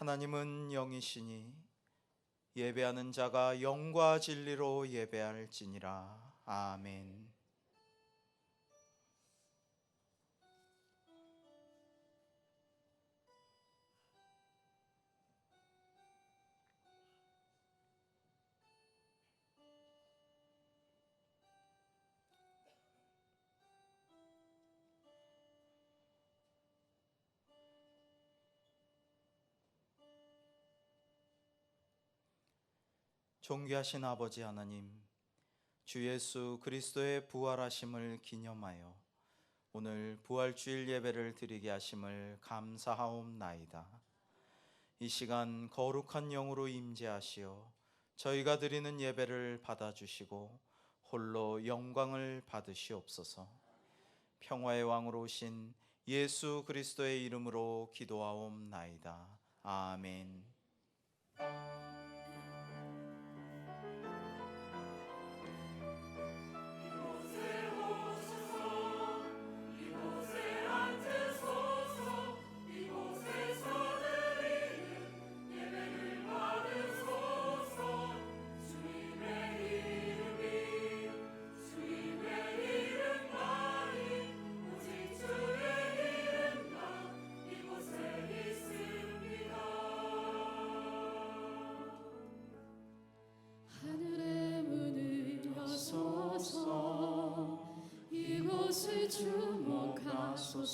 하나님은 영이시니 예배하는 자가 영과 진리로 예배할지니라. 아멘. 존귀하신 아버지 하나님, 주 예수 그리스도의 부활하심을 기념하여 오늘 부활주일 예배를 드리게 하심을 감사하옵나이다. 이 시간 거룩한 영으로 임재하시어 저희가 드리는 예배를 받아주시고 홀로 영광을 받으시옵소서. 평화의 왕으로 오신 예수 그리스도의 이름으로 기도하옵나이다. 아멘. 이곳을 주목하소서.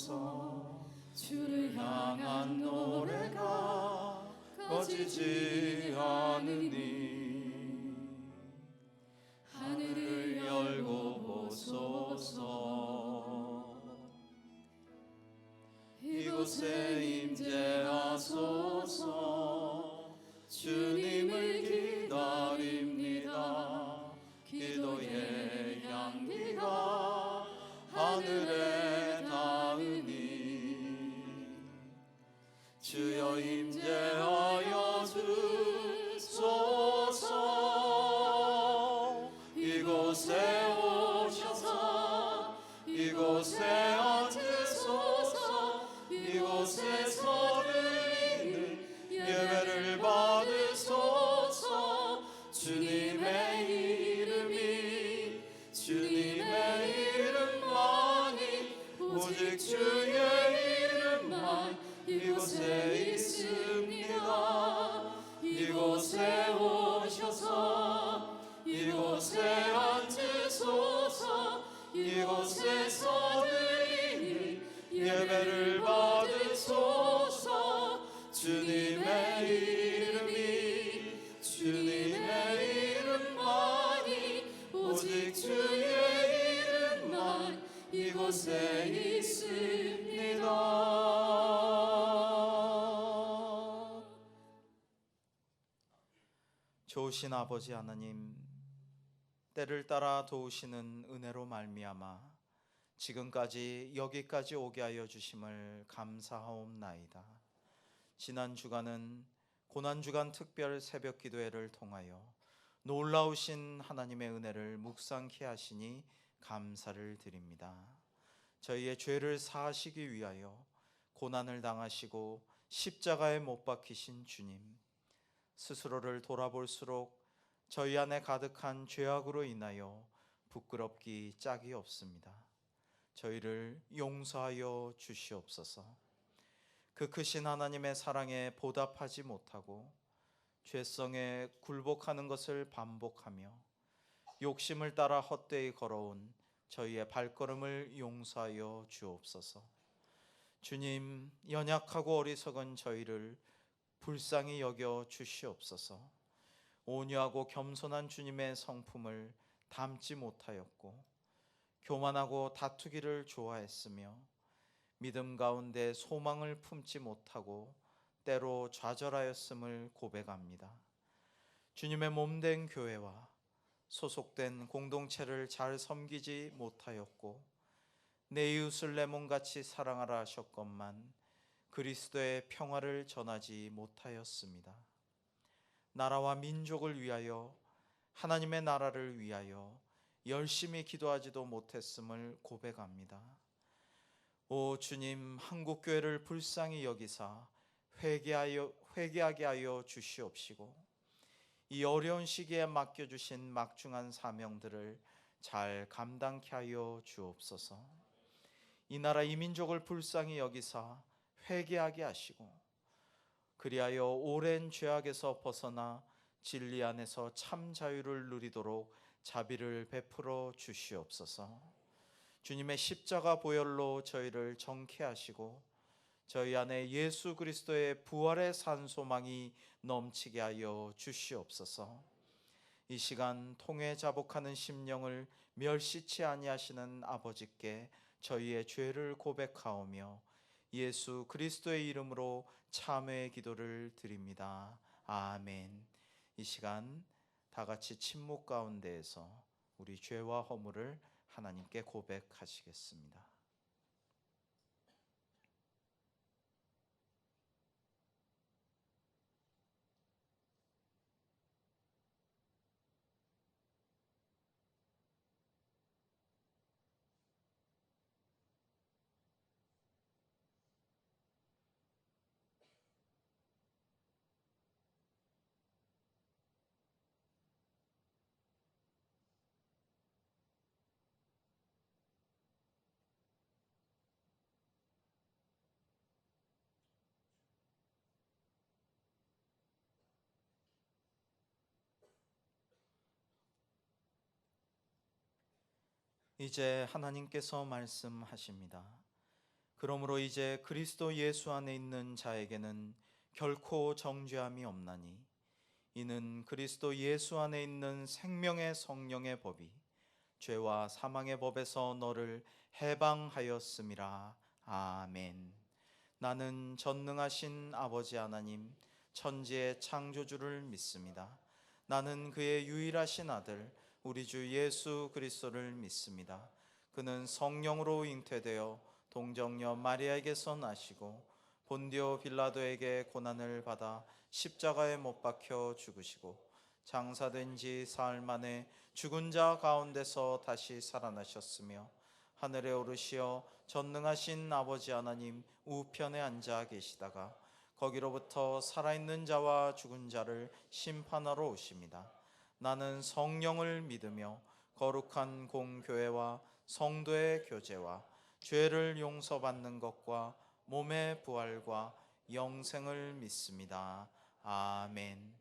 주를 향한 노래가 꺼지지 않으니 하늘을 열고 보소서. 이곳에 임재하소서. 주님을 기다립니다. 기도의 향기가 하늘에 닿으니 주여 임재하여 주소서. 이곳에 오셔서 이곳에 앉으소서. 이곳에서 드리는 예배를 받으소서. 주님의 이름이 주님의 이름만이 오직 주의 이름만 이곳에 있습니다. 이곳에 오셔서 이곳에 앉으소서. 이곳에서 드리는 예배를 받으소서. 주님의 이름이 주님의 이름만이 오직 주의 이름만 이곳에 있습니다. 좋으신 아버지 하나님, 때를 따라 도우시는 은혜로 말미암아 지금까지 여기까지 오게 하여 주심을 감사하옵나이다. 지난 주간은 고난주간 특별 새벽 기도회를 통하여 놀라우신 하나님의 은혜를 묵상케 하시니 감사를 드립니다. 저희의 죄를 사하시기 위하여 고난을 당하시고 십자가에 못 박히신 주님, 스스로를 돌아볼수록 저희 안에 가득한 죄악으로 인하여 부끄럽기 짝이 없습니다. 저희를 용서하여 주시옵소서. 그 크신 하나님의 사랑에 보답하지 못하고 죄성에 굴복하는 것을 반복하며 욕심을 따라 헛되이 걸어온 저희의 발걸음을 용서하여 주옵소서. 주님, 연약하고 어리석은 저희를 불쌍히 여겨 주시옵소서. 온유하고 겸손한 주님의 성품을 담지 못하였고 교만하고 다투기를 좋아했으며 믿음 가운데 소망을 품지 못하고 때로 좌절하였음을 고백합니다. 주님의 몸된 교회와 소속된 공동체를 잘 섬기지 못하였고 내 이웃을 내 몸같이 사랑하라 하셨건만 그리스도의 평화를 전하지 못하였습니다. 나라와 민족을 위하여 하나님의 나라를 위하여 열심히 기도하지도 못했음을 고백합니다. 오 주님, 한국교회를 불쌍히 여기사 회개하게 하여 주시옵시고 이 어려운 시기에 맡겨주신 막중한 사명들을 잘 감당케 하여 주옵소서. 이 나라 이 민족을 불쌍히 여기사 회개하게 하시고 그리하여 오랜 죄악에서 벗어나 진리 안에서 참 자유를 누리도록 자비를 베풀어 주시옵소서. 주님의 십자가 보혈로 저희를 정케 하시고 저희 안에 예수 그리스도의 부활의 산소망이 넘치게 하여 주시옵소서. 이 시간 통회 자복하는 심령을 멸시치 아니하시는 아버지께 저희의 죄를 고백하오며 예수 그리스도의 이름으로 참회의 기도를 드립니다. 아멘. 이 시간 다 같이 침묵 가운데에서 우리 죄와 허물을 하나님께 고백하시겠습니다. 이제 하나님께서 말씀하십니다. 그러므로 이제 그리스도 예수 안에 있는 자에게는 결코 정죄함이 없나니 이는 그리스도 예수 안에 있는 생명의 성령의 법이 죄와 사망의 법에서 너를 해방하였음이라. 아멘. 나는 전능하신 아버지 하나님 천지의 창조주를 믿습니다. 나는 그의 유일하신 아들 우리 주 예수 그리스도를 믿습니다. 그는 성령으로 잉태되어 동정녀 마리아에게서 나시고 본디오 빌라도에게 고난을 받아 십자가에 못 박혀 죽으시고 장사된 지 사흘 만에 죽은 자 가운데서 다시 살아나셨으며 하늘에 오르시어 전능하신 아버지 하나님 우편에 앉아 계시다가 거기로부터 살아있는 자와 죽은 자를 심판하러 오십니다. 나는 성령을 믿으며 거룩한 공교회와 성도의 교제와 죄를 용서받는 것과 몸의 부활과 영생을 믿습니다. 아멘.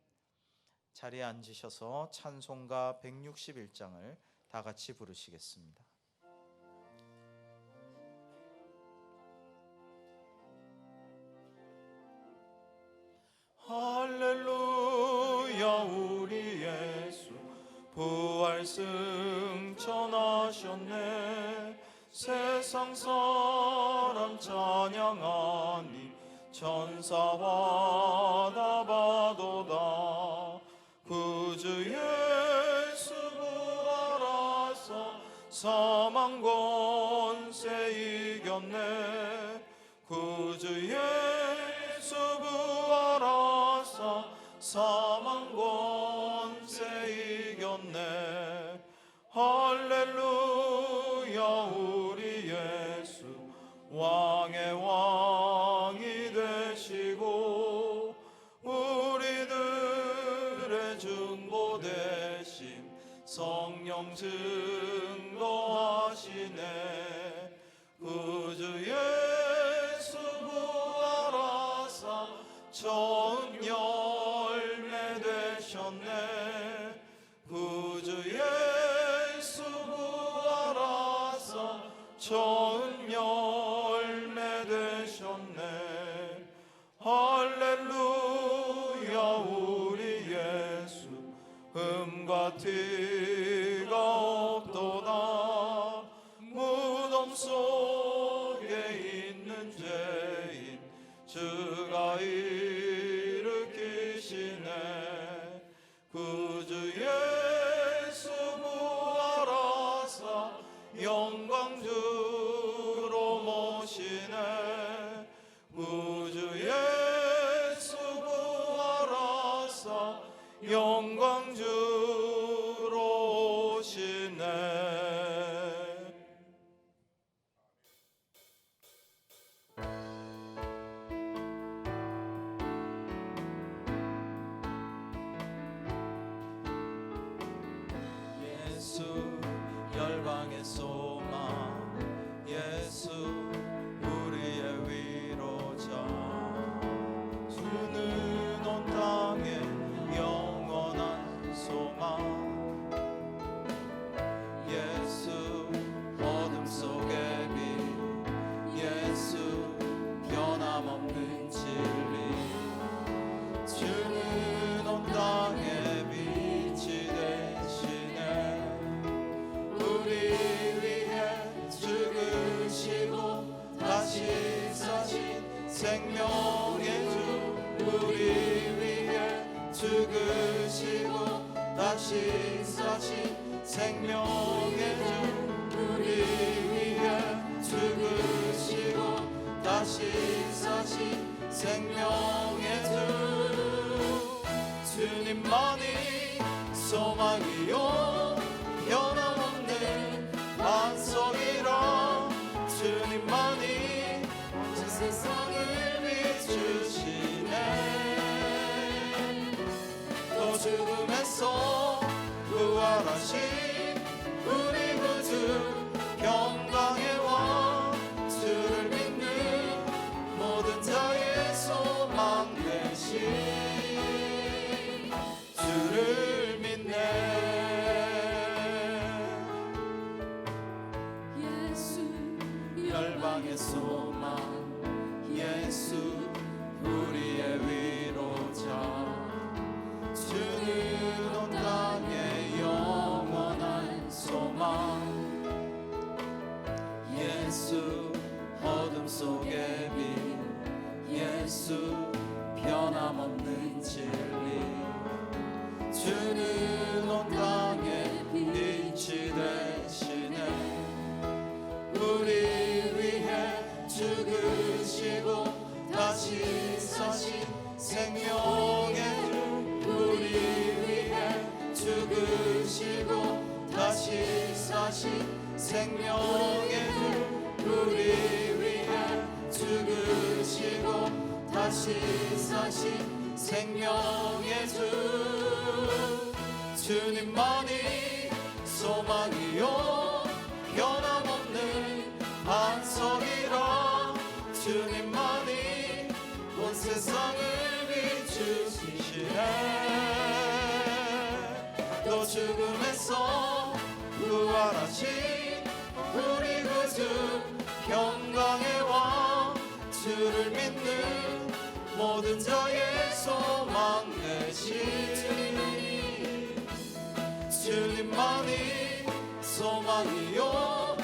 자리에 앉으셔서 찬송가 161장을 다 같이 부르시겠습니다. 할렐루야 우리 예수 부활 승천하셨네. 세상 사람 찬양하니 천사와 다 바도다. 구주 예수 부활하사 사망 권세 이겼네. 구주 예수 부활하사 사망 권세 이겼네. 할렐루야 우리 예수 왕의 왕이 되시고 우리들의 중보 되심 성령 증거하시네. 구주 예수 부활하사 처음 열매 되셨네. 구주 예수 부활하사 처음 열매 되셨네. 할렐루야 우리 예수 흠과 티가 없도다. 무덤 속에 있는 죄인 주가 일으키시네. 구주 예수 부활하사 영광주로 모시네. 구주 예수 부활하사 영광주로 오시네. 생명의 주 우리 위해 죽으시고 다시 사신 생명의 주 우리 위해 죽으시고 다시 사신 생명의 주 주님만이 소망이요 변함없는 반석이라 주님만이 전 세상을 비추시네 또 죽음에서 부활하신 우리 구주 평강의 왕 주를 믿는 모든 자의 소망 되신 주를 믿네 예수 열방의 소망 예수 우리의 위로자 주는 온 땅의 영원한 소망 예수 어둠 속의 빛 예수 변함없는 진리 주는 온 땅의 빛이 되시네 우리 위해 죽으시고 다시 사신 생명의 주 우리 위해 죽으시고 다시 사신 생명의 주 우리 위해 죽으시고 다시 사신 생명의 주 주님만이 소망이요 변함없는 반석이라 주님만이 온 세상을 비추시네 또 죽음에서 부활하신 우리 구주 평강의 왕 주를 믿는 모든 자의 소망 되신 주님만이 소망이요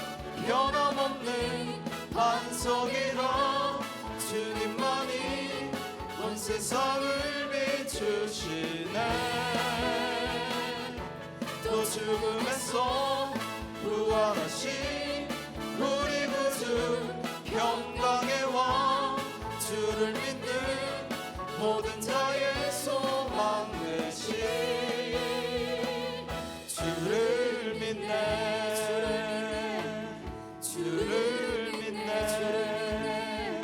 변함없는 반석이라 주님만이 온 세상을 비추시네 또 죽음에서 부활하신 우리 구주 평강의 왕 주를 믿는 모든 자의 소망 되신 주를 믿네 주를 믿네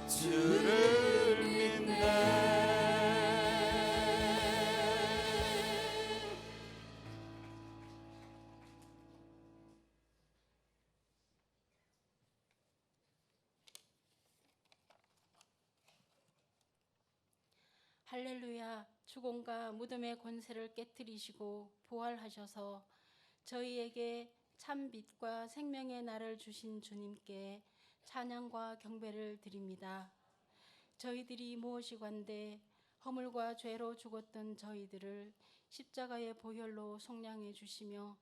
주를 믿네 할렐루야. 죽음과 무덤의 권세를 깨뜨리시고 부활하셔서 저희에게 참 빛과 생명의 날을 주신 주님께 찬양과 경배를 드립니다. 저희들이 무엇이관데 허물과 죄로 죽었던 저희들을 십자가의 보혈로 속량해 주시며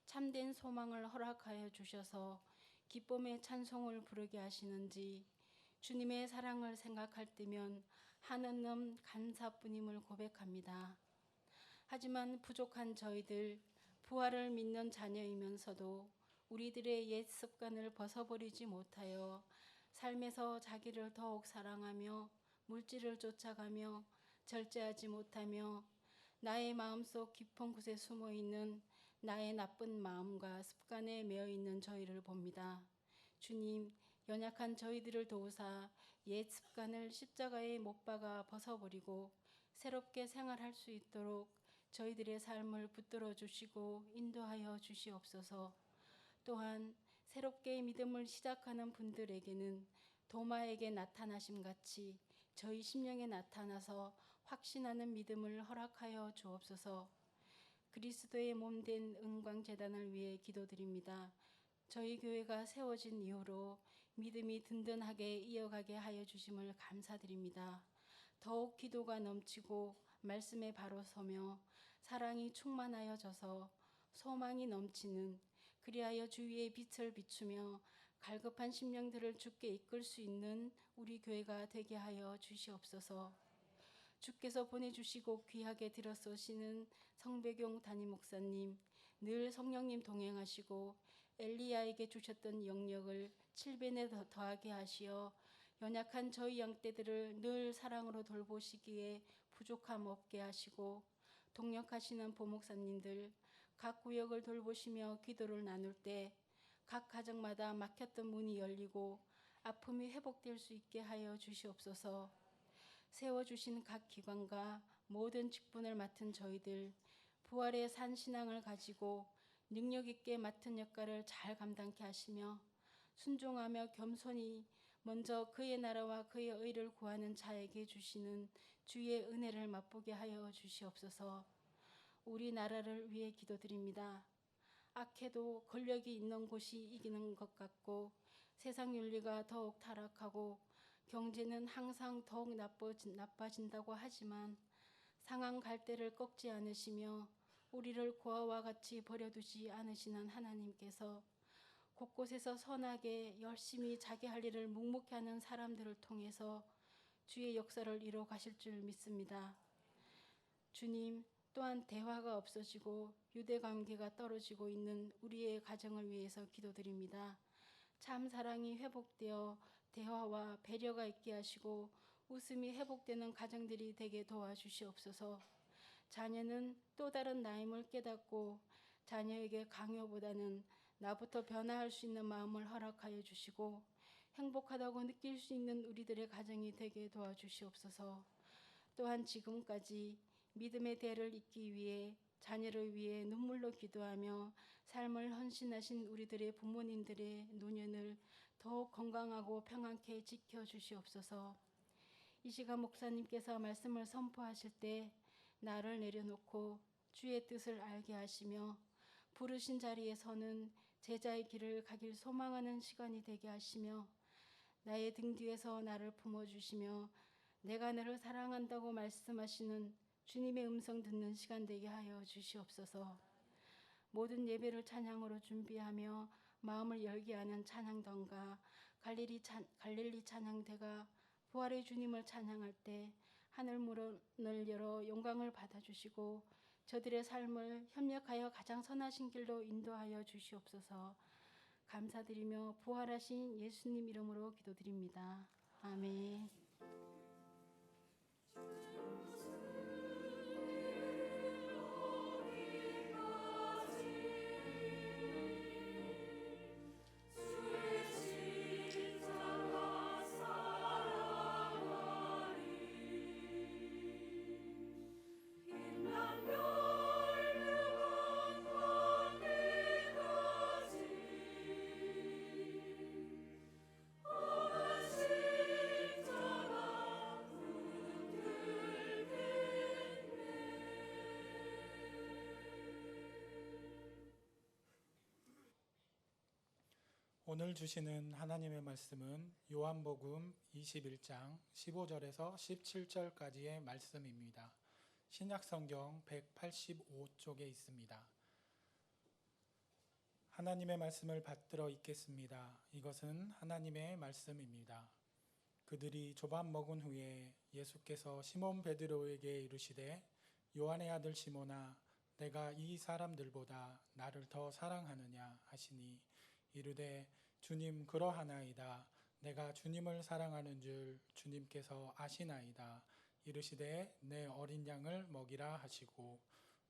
참된 소망을 허락하여 주셔서 기쁨의 찬송을 부르게 하시는지 주님의 사랑을 생각할 때면 한없는 감사뿐임을 고백합니다. 하지만 부족한 저희들, 부활을 믿는 자녀이면서도 우리들의 옛 습관을 벗어버리지 못하여 삶에서 자기를 더욱 사랑하며 물질을 쫓아가며 절제하지 못하며 나의 마음속 깊은 곳에 숨어있는 나의 나쁜 마음과 습관에 매여있는 저희를 봅니다. 주님, 연약한 저희들을 도우사 옛 습관을 십자가에 못 박아 벗어버리고 새롭게 생활할 수 있도록 저희들의 삶을 붙들어 주시고 인도하여 주시옵소서. 또한 새롭게 믿음을 시작하는 분들에게는 도마에게 나타나심 같이 저희 심령에 나타나서 확신하는 믿음을 허락하여 주옵소서. 그리스도의 몸된 은광재단을 위해 기도드립니다. 저희 교회가 세워진 이후로 믿음이 든든하게 이어가게 하여 주심을 감사드립니다. 더욱 기도가 넘치고 말씀에 바로 서며 사랑이 충만하여져서 소망이 넘치는, 그리하여 주위의 빛을 비추며 갈급한 심령들을 주께 이끌 수 있는 우리 교회가 되게 하여 주시옵소서. 주께서 보내주시고 귀하게 들어서시는 성배경 담임 목사님, 늘 성령님 동행하시고 엘리야에게 주셨던 영역을 7배에 더하게 하시어 연약한 저희 양떼들을 늘 사랑으로 돌보시기에 부족함 없게 하시고, 동역하시는 보목사님들 각 구역을 돌보시며 기도를 나눌 때 각 가정마다 막혔던 문이 열리고 아픔이 회복될 수 있게 하여 주시옵소서. 세워주신 각 기관과 모든 직분을 맡은 저희들 부활의 산 신앙을 가지고 능력 있게 맡은 역할을 잘 감당케 하시며 순종하며 겸손히 먼저 그의 나라와 그의 의를 구하는 자에게 주시는 주의 은혜를 맛보게 하여 주시옵소서. 우리 나라를 위해 기도드립니다. 악해도 권력이 있는 곳이 이기는 것 같고 세상 윤리가 더욱 타락하고 경제는 항상 더욱 나빠진다고 하지만 상한 갈대를 꺾지 않으시며 우리를 고아와 같이 버려두지 않으시는 하나님께서 곳곳에서 선하게 열심히 자기 할 일을 묵묵히 하는 사람들을 통해서 주의 역사를 이루어 가실 줄 믿습니다. 주님, 또한 대화가 없어지고 유대 관계가 떨어지고 있는 우리의 가정을 위해서 기도드립니다. 참 사랑이 회복되어 대화와 배려가 있게 하시고 웃음이 회복되는 가정들이 되게 도와주시옵소서. 자녀는 또 다른 나임을 깨닫고 자녀에게 강요보다는 나부터 변화할 수 있는 마음을 허락하여 주시고 행복하다고 느낄 수 있는 우리들의 가정이 되게 도와주시옵소서. 또한 지금까지 믿음의 대를 잇기 위해 자녀를 위해 눈물로 기도하며 삶을 헌신하신 우리들의 부모님들의 노년을 더욱 건강하고 평안케 지켜주시옵소서. 이 시간 목사님께서 말씀을 선포하실 때 나를 내려놓고 주의 뜻을 알게 하시며 부르신 자리에 서는 제자의 길을 가길 소망하는 시간이 되게 하시며 나의 등 뒤에서 나를 품어주시며 내가 너를 사랑한다고 말씀하시는 주님의 음성 듣는 시간 되게 하여 주시옵소서. 모든 예배를 찬양으로 준비하며 마음을 열게 하는 찬양단과 갈릴리 찬양대가 부활의 주님을 찬양할 때 하늘 문을 열어 영광을 받아주시고 저들의 삶을 협력하여 가장 선하신 길로 인도하여 주시옵소서. 감사드리며 부활하신 예수님 이름으로 기도드립니다. 아멘. 오늘 주시는 하나님의 말씀은 요한복음 21장 15절에서 17절까지의 말씀입니다. 신약성경 185쪽에 있습니다. 하나님의 말씀을 받들어 읽겠습니다. 이것은 하나님의 말씀입니다. 그들이 조밥 먹은 후에 예수께서 시몬 베드로에게 이르시되 요한의 아들 시몬아 내가 이 사람들보다 나를 더 사랑하느냐 하시니 이르되 주님 그러하나이다. 내가 주님을 사랑하는 줄 주님께서 아시나이다. 이르시되 내 어린 양을 먹이라 하시고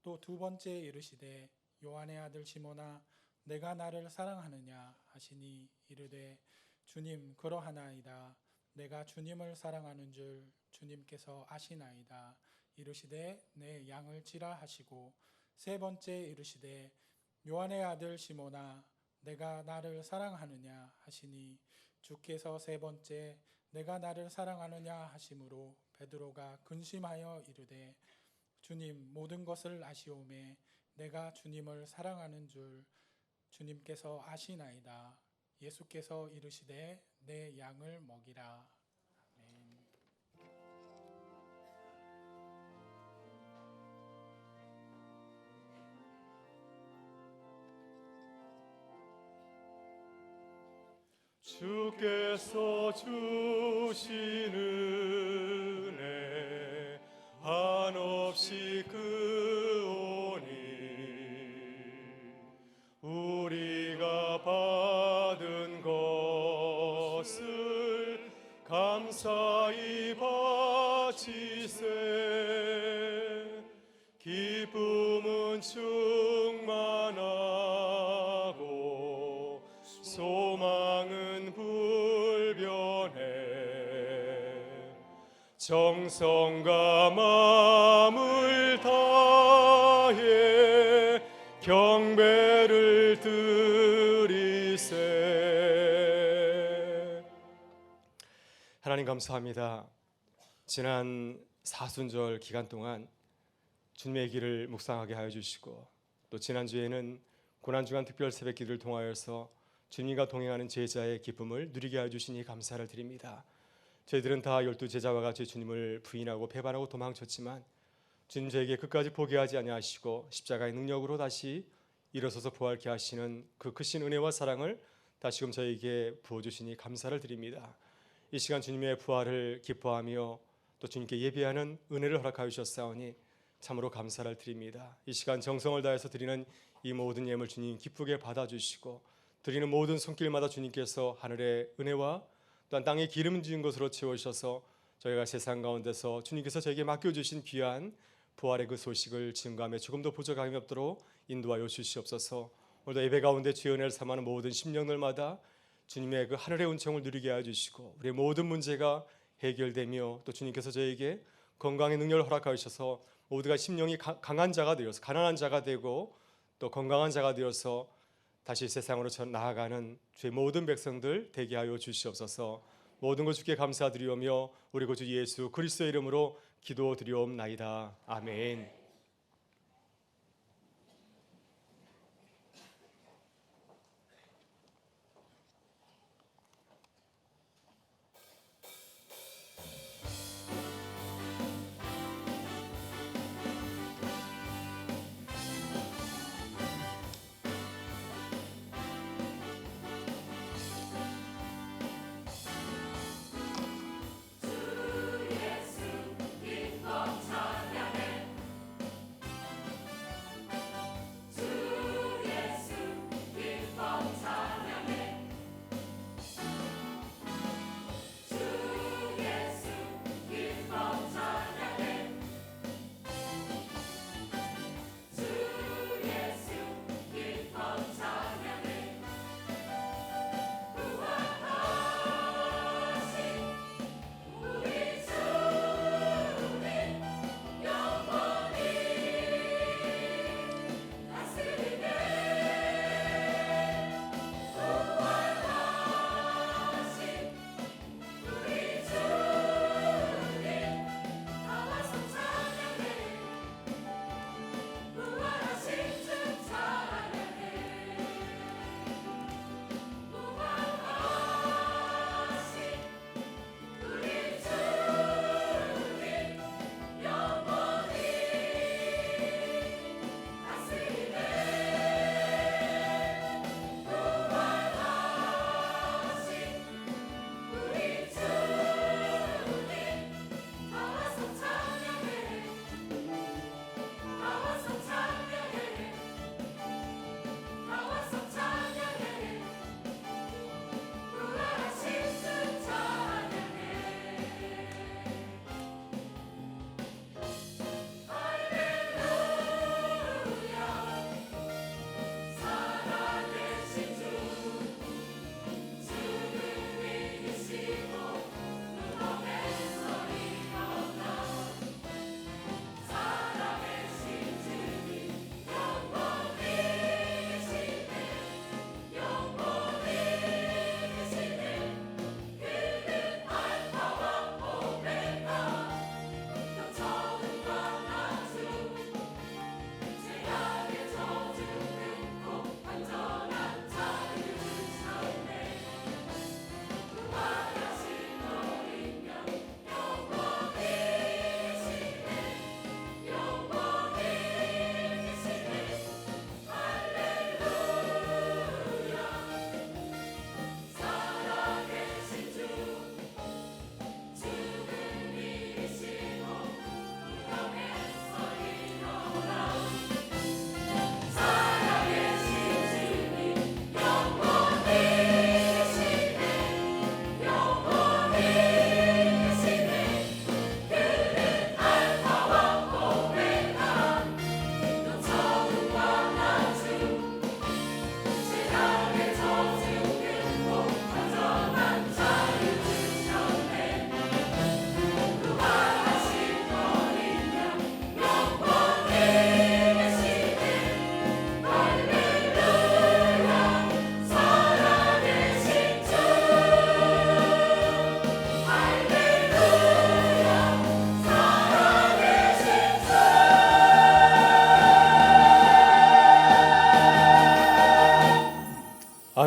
또 두 번째 이르시되 요한의 아들 시몬아 내가 나를 사랑하느냐 하시니 이르되 주님 그러하나이다. 내가 주님을 사랑하는 줄 주님께서 아시나이다. 이르시되 내 양을 치라 하시고 세 번째 이르시되 요한의 아들 시몬아 내가 나를 사랑하느냐 하시니 주께서 세 번째 내가 나를 사랑하느냐 하심으로 베드로가 근심하여 이르되 주님 모든 것을 아시오매 내가 주님을 사랑하는 줄 주님께서 아시나이다. 예수께서 이르시되 내 양을 먹이라. 아멘. 주께서 주신 은혜 한없이 크오니 우리가 받은 것을 감사히 바치세. 기쁨은 충만하고 소망은 불변해. 정성과 마음을 다해 경배를 드리세. 하나님 감사합니다. 지난 사순절 기간 동안 주님의 길을 묵상하게 하여 주시고, 또 지난주에는 고난주간 특별 새벽 기도를 통하여서 주님과 동행하는 제자의 기쁨을 누리게 하여 주시니 감사를 드립니다. 저희들은 다 12제자와 같이 주님을 부인하고 배반하고 도망쳤지만 주님 저에게 끝까지 포기하지 아니하시고 십자가의 능력으로 다시 일어서서 부활케 하시는 그 크신 은혜와 사랑을 다시금 저에게 부어주시니 감사를 드립니다. 이 시간 주님의 부활을 기뻐하며 또 주님께 예배하는 은혜를 허락하여 주셨사오니 참으로 감사를 드립니다. 이 시간 정성을 다해서 드리는 이 모든 예물 주님 기쁘게 받아주시고, 드리는 모든 손길마다 주님께서 하늘의 은혜와 또한 땅에 기름 지은 것으로 채우셔서 저희가 세상 가운데서 주님께서 저에게 맡겨주신 귀한 부활의 그 소식을 증거하며 조금도 부족함이 없도록 인도하여 주시옵소서. 오늘도 예배 가운데 주의 은혜를 삼하는 모든 심령들마다 주님의 그 하늘의 은총을 누리게 하여 주시고, 우리의 모든 문제가 해결되며 또 주님께서 저에게 건강의 능력을 허락하여 주셔서 모두가 심령이 강한 자가 되어서 가난한 자가 되고 또 건강한 자가 되어서 다시 세상으로 나아가는 주의 모든 백성들 되게 하여 주시옵소서. 모든 것 주께 감사드리오며 우리 구주 예수 그리스도의 이름으로 기도드리옵나이다. 아멘.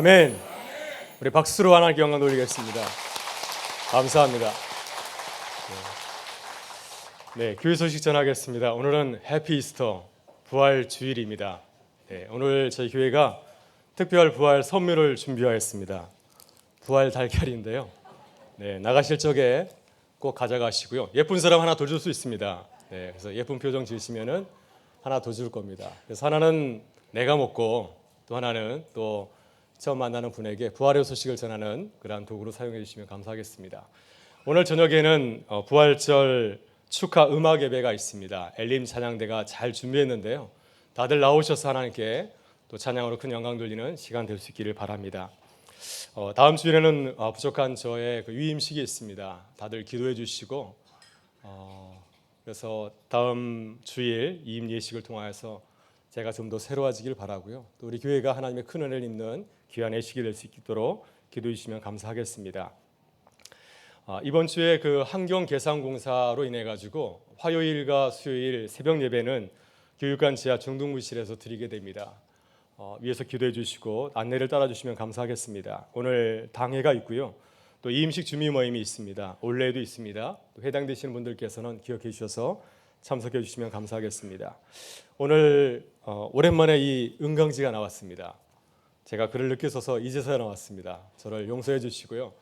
아멘. 우리 박수로 하나님께 영광 돌리겠습니다. 감사합니다. 네, 교회 소식 전하겠습니다. 오늘은 해피 이스터 부활 주일입니다. 네, 오늘 저희 교회가 특별 부활 선물을 준비하였습니다. 부활 달걀인데요. 네, 나가실 적에 꼭 가져가시고요. 예쁜 사람 하나 더 줄 수 있습니다. 네, 그래서 예쁜 표정 지으시면은 하나 더 줄 겁니다. 그래서 하나는 내가 먹고 또 하나는 또 처음 만나는 분에게 부활의 소식을 전하는 그러한 도구로 사용해 주시면 감사하겠습니다. 오늘 저녁에는 부활절 축하 음악 예배가 있습니다. 엘림 찬양대가 잘 준비했는데요. 다들 나오셔서 하나님께 또 찬양으로 큰 영광 돌리는 시간 될 수 있기를 바랍니다. 다음 주일에는 부족한 저의 그 위임식이 있습니다. 다들 기도해 주시고 그래서 다음 주일 이임 예식을 통하여서 제가 좀 더 새로워지길 바라고요. 또 우리 교회가 하나님의 큰 은혜를 입는 귀한 예식이 될 수 있도록 기도해 주시면 감사하겠습니다. 이번 주에 그 환경 개선 공사로 인해 가지고 화요일과 수요일 새벽 예배는 교육관 지하 중등부실에서 드리게 됩니다. 위에서 기도해 주시고 안내를 따라 주시면 감사하겠습니다. 오늘 당회가 있고요. 또 이임식 주미 모임이 있습니다. 올레도 있습니다. 또 해당되시는 분들께서는 기억해 주셔서 참석해 주시면 감사하겠습니다. 오늘 오랜만에 이 은강지가 나왔습니다. 제가 그를 느껴서서 이제서야 나왔습니다. 저를 용서해 주시고요.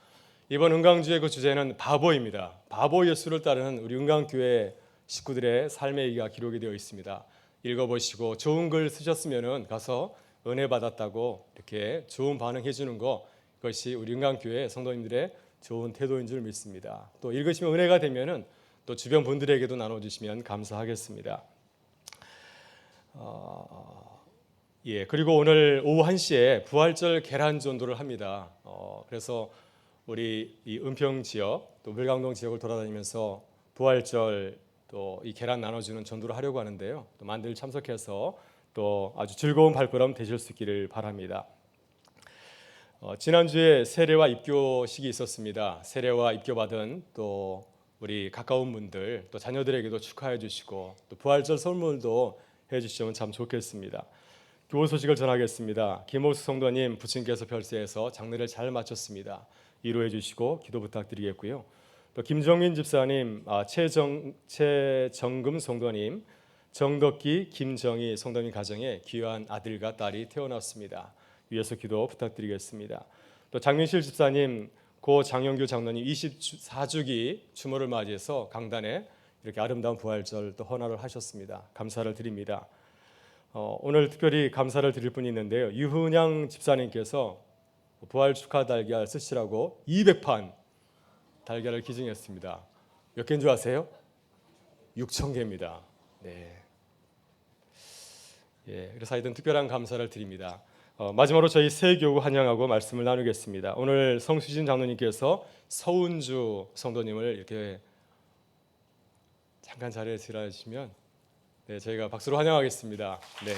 이번 은강주의 그 주제는 바보입니다. 바보 예수를 따르는 우리 은강교회 식구들의 삶의 얘기가 기록이 되어 있습니다. 읽어보시고 좋은 글 쓰셨으면 가서 은혜 받았다고 이렇게 좋은 반응해 주는 거, 그것이 우리 은강교회 성도님들의 좋은 태도인 줄 믿습니다. 또 읽으시면 은혜가 되면은 또 주변 분들에게도 나눠주시면 감사하겠습니다. 그리고 오늘 오후 1시에 부활절 계란 전도를 합니다. 그래서 우리 이 은평 지역 또 물강동 지역을 돌아다니면서 부활절 또 이 계란 나눠주는 전도를 하려고 하는데요. 또 만들 참석해서 또 아주 즐거운 발걸음 되실 수 있기를 바랍니다. 지난주에 세례와 입교식이 있었습니다. 세례와 입교받은 또 우리 가까운 분들 또 자녀들에게도 축하해 주시고 또 부활절 선물도 해 주시면 참 좋겠습니다. 교훈 소식을 전하겠습니다. 김호수 성도님 부친께서 별세해서 장례를 잘 마쳤습니다. 위로해 주시고 기도 부탁드리겠고요. 또 김정민 집사님, 최정금 성도님, 정덕기, 김정희 성도님 가정에 귀한 아들과 딸이 태어났습니다. 위에서 기도 부탁드리겠습니다. 또 장윤실 집사님, 고 장영규 장로님 24주기 추모를 맞이해서 강단에 이렇게 아름다운 부활절 또 헌화를 하셨습니다. 감사를 드립니다. 오늘 특별히 감사를 드릴 분이 있는데요. 유훈양 집사님께서 부활 축하 달걀 쓰시라고 200판 달걀을 기증했습니다. 몇 개인 줄 아세요? 6,000개입니다. 네. 그래서 하여튼 특별한 감사를 드립니다. 마지막으로 저희 새 교구 환영하고 말씀을 나누겠습니다. 오늘 성수진 장로님께서 서운주 성도님을 이렇게 잠깐 자리에 들어주시면 저희가 박수로 환영하겠습니다. 네.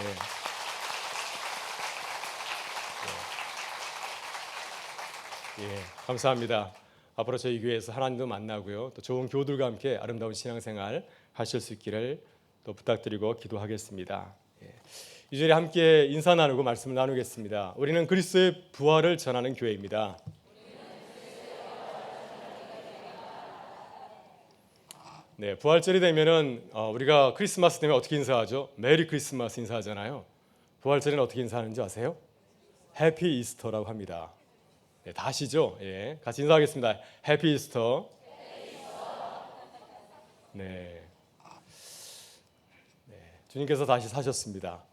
감사합니다. 앞으로 저희 교회에서 하나님도 만나고요. 또 좋은 교우들과 함께 아름다운 신앙생활 하실 수 있기를 또 부탁드리고 기도하겠습니다. 이 주일에 함께 인사 나누고 말씀을 나누겠습니다. 우리는 그리스도의 부활을 전하는 교회입니다. 네, 부활절이 되면은 우리가 크리스마스 되면 어떻게 인사하죠? 메리 크리스마스 인사하잖아요. 부활절에는 어떻게 인사하는지 아세요? 해피 이스터라고 합니다. 네, 다 아시죠? 같이 인사하겠습니다. 해피 이스터. 네. 주님께서 다시 사셨습니다.